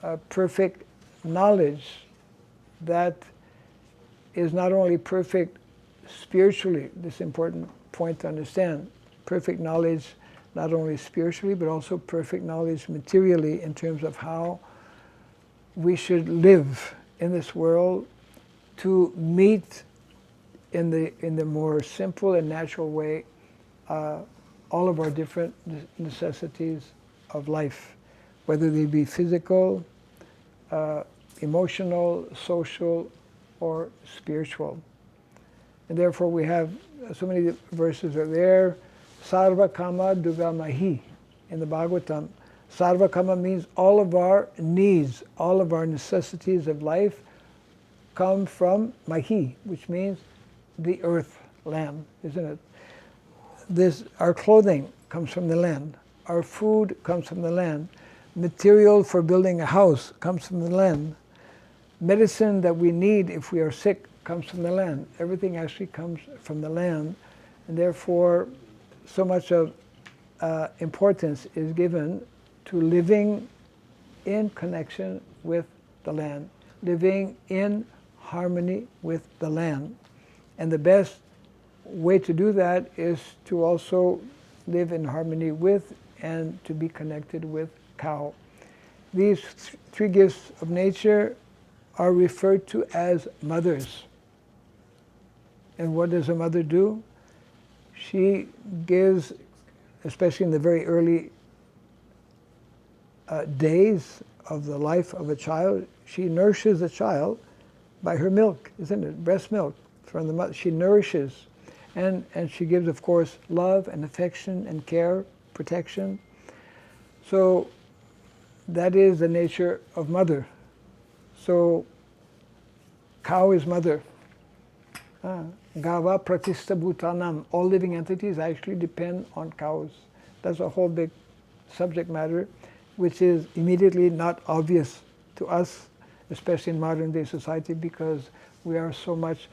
a perfect knowledge that is not only perfect spiritually, this important point to understand, perfect knowledge not only spiritually but also perfect knowledge materially in terms of how we should live in this world to meet in the more simple and natural way all of our different necessities of life, whether they be physical, emotional, social, or spiritual. And therefore we have so many verses are there. Sarva kama duga mahi in the Bhagavatam. Sarva kama means all of our needs, all of our necessities of life come from mahi, which means the earth, land, isn't it? Our clothing comes from the land. Our food comes from the land. Material for building a house comes from the land. Medicine that we need if we are sick comes from the land. Everything actually comes from the land, and therefore so much of importance is given to living in connection with the land, living in harmony with the land. And the best way to do that is to also live in harmony with and to be connected with cow. These 3 gifts of nature are referred to as mothers. And what does a mother do? She gives, especially in the very early days of the life of a child, she nourishes the child by her milk, isn't it? Breast milk from the mother. She nourishes. And she gives, of course, love and affection and care, protection. So that is the nature of mother. So cow is mother. Gava pratista bhutanam. All living entities actually depend on cows. That's a whole big subject matter, which is immediately not obvious to us, especially in modern day society, because we are so much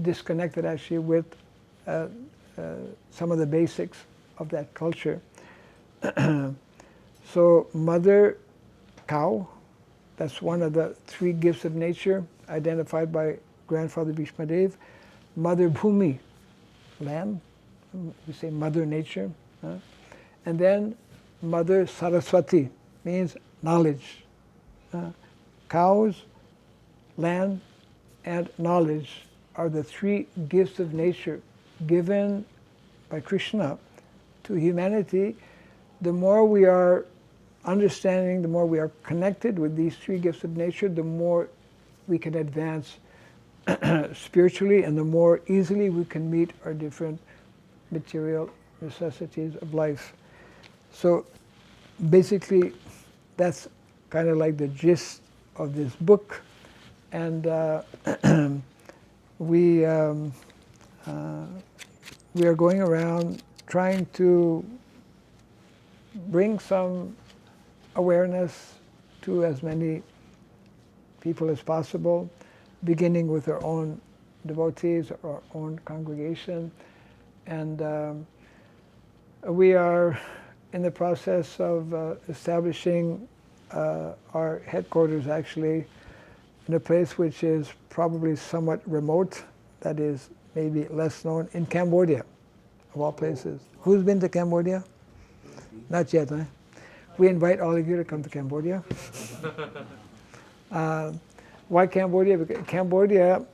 disconnected actually with some of the basics of that culture. So mother cow, that's one of the three gifts of nature identified by grandfather Bhishmadev. Mother Bhumi, land, we say mother nature. And then mother Saraswati, means knowledge. Cows, land, and knowledge are the three gifts of nature given by Krishna to humanity. The more we are understanding, the more we are connected with these three gifts of nature, the more we can advance spiritually, and the more easily we can meet our different material necessities of life. So basically, that's kind of like the gist of this book. And we are going around trying to bring some awareness to as many people as possible, beginning with our own devotees, our own congregation. And we are in the process of establishing our headquarters actually in a place which is probably somewhat remote, that is maybe less known, in Cambodia, of all places. Who's been to Cambodia? Not yet, huh? We invite all of you to come to Cambodia. Why Cambodia? Because Cambodia,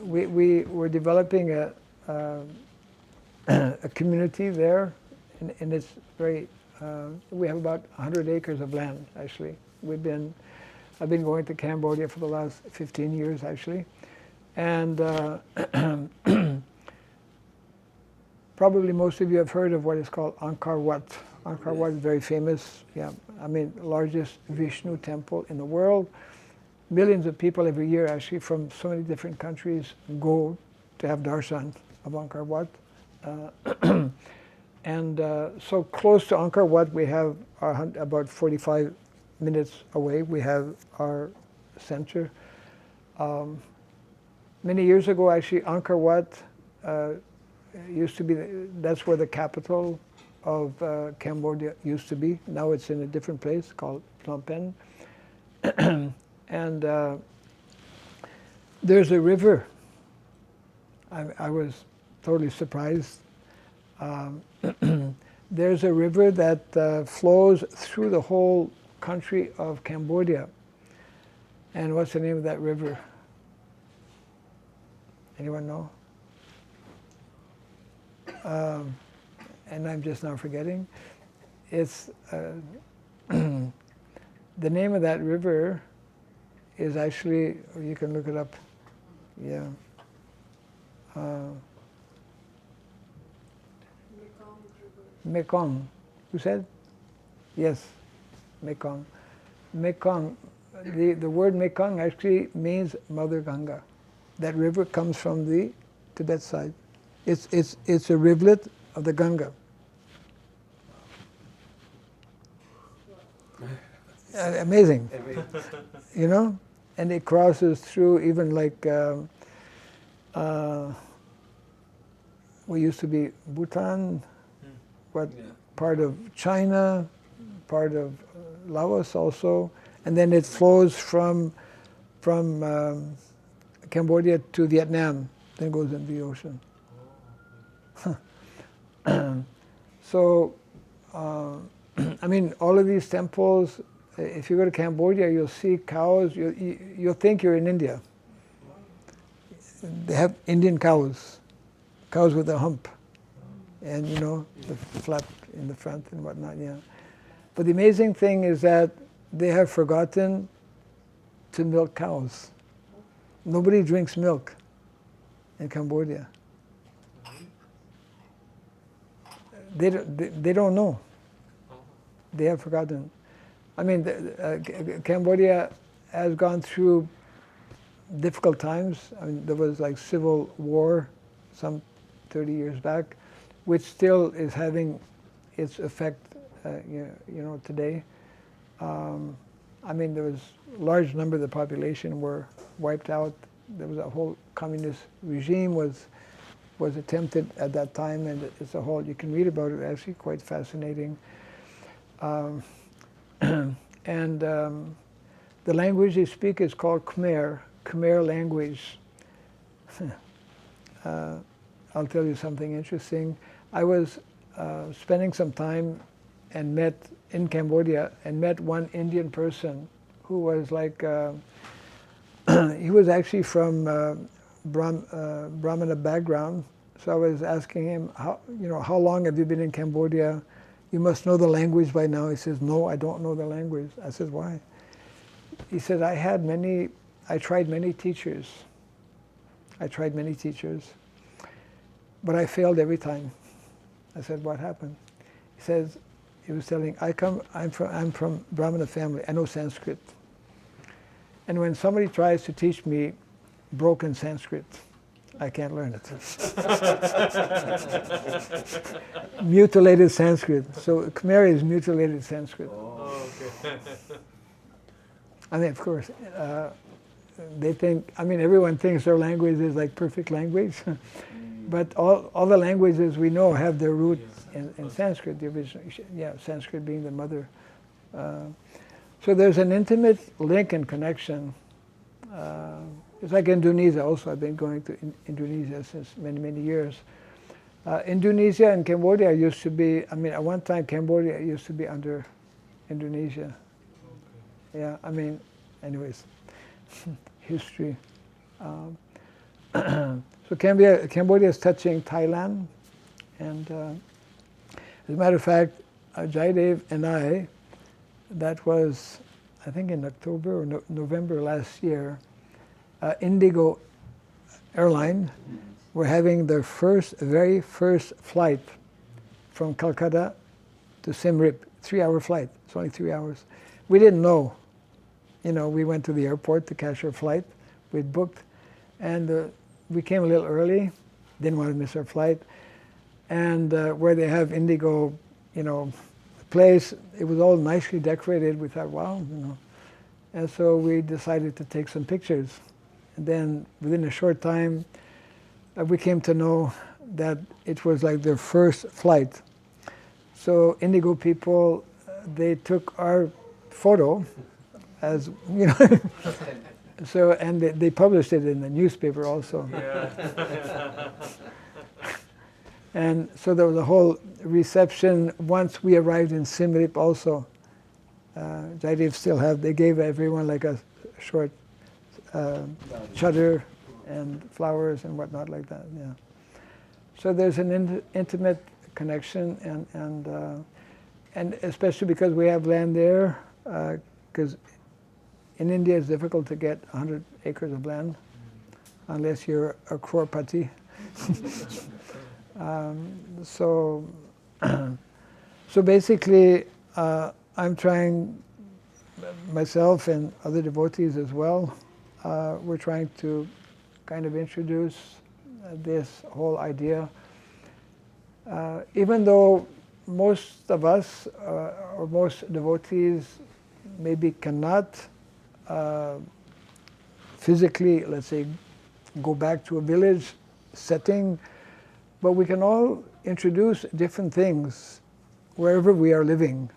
we were developing a community there, and it's very, we have about 100 acres of land, actually. I've been going to Cambodia for the last 15 years, actually. And probably most of you have heard of what is called Angkor Wat. Angkor Wat is very famous, yeah. I mean, largest Vishnu temple in the world. Millions of people every year, actually, from so many different countries go to have darshan of Angkor Wat. And so close to Angkor Wat, we have about 45 minutes away, we have our center. Many years ago, actually, Angkor Wat used to be, that's where the capital of Cambodia used to be. Now it's in a different place called Phnom Penh. And there's a river. I was totally surprised. There's a river that flows through the whole country of Cambodia. And what's the name of that river? Anyone know? And I'm just now forgetting. It's the name of that river is actually, you can look it up. Yeah. Mekong. Who said? Yes, Mekong. Mekong. The word Mekong actually means Mother Ganga. That river comes from the Tibet side. It's a rivulet of the Ganga. Amazing. You know? And it crosses through even like what used to be Bhutan, part of China, part of Laos also, and then it flows from Cambodia to Vietnam, then goes into the ocean. So, I mean, all of these temples, if you go to Cambodia, you'll see cows, you'll think you're in India. They have Indian cows with a hump, and you know, the flap in the front and whatnot, yeah. But the amazing thing is that they have forgotten to milk cows. Nobody drinks milk in Cambodia. They don't know. They have forgotten. I mean, Cambodia has gone through difficult times. I mean, there was like civil war some 30 years back, which still is having its effect, today. I mean, there was a large number of the population were wiped out. There was a whole communist regime was attempted at that time, and it's a whole, you can read about it, actually quite fascinating. And the language they speak is called Khmer language. I'll tell you something interesting. I was spending some time and met in Cambodia and met one Indian person who was like, he was actually from Brahmana background. So I was asking him, how long have you been in Cambodia? You must know the language by now. He says, no, I don't know the language. I said, why? He said, I tried many teachers. But I failed every time. I said, what happened? He says, he was telling, I'm from Brahmana family, I know Sanskrit. And when somebody tries to teach me broken Sanskrit, I can't learn it. Mutilated Sanskrit. So Khmer is mutilated Sanskrit. Oh, okay. I mean, of course, they think, I mean, everyone thinks their language is like perfect language. But all the languages we know have their root in Sanskrit, the original, Sanskrit being the mother. So there's an intimate link and connection. It's like Indonesia also. I've been going to Indonesia since many, many years. Indonesia and Cambodia used to be, I mean, at one time Cambodia used to be under Indonesia. Okay. Yeah, I mean, anyways, history. So Cambodia is touching Thailand, and as a matter of fact, Jaidev and I, that was, I think in October or November last year, Indigo airline were having their very first flight from Calcutta to Siem Reap, 3-hour flight. It's only 3 hours. We didn't know. We went to the airport to catch our flight. We'd booked, and we came a little early, didn't want to miss our flight. And where they have Indigo, place, it was all nicely decorated. We thought, wow, And so we decided to take some pictures. And then within a short time, we came to know that it was like their first flight. So Indigo people, they took our photo as, so, and they published it in the newspaper also. Yeah. And so there was a whole reception once we arrived in Siem Reap also. Jaidev still they gave everyone like a short chadar and flowers and whatnot like that, yeah. So there's an intimate connection, and especially because we have land there, because in India it's difficult to get 100 acres of land unless you're a crorepati. So basically, I'm trying, myself and other devotees as well, we're trying to kind of introduce this whole idea. Even though most of us, or most devotees, maybe cannot physically, let's say, go back to a village setting, but we can all introduce different things wherever we are living,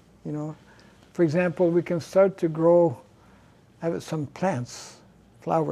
For example, we can start to grow, have some plants, flowers.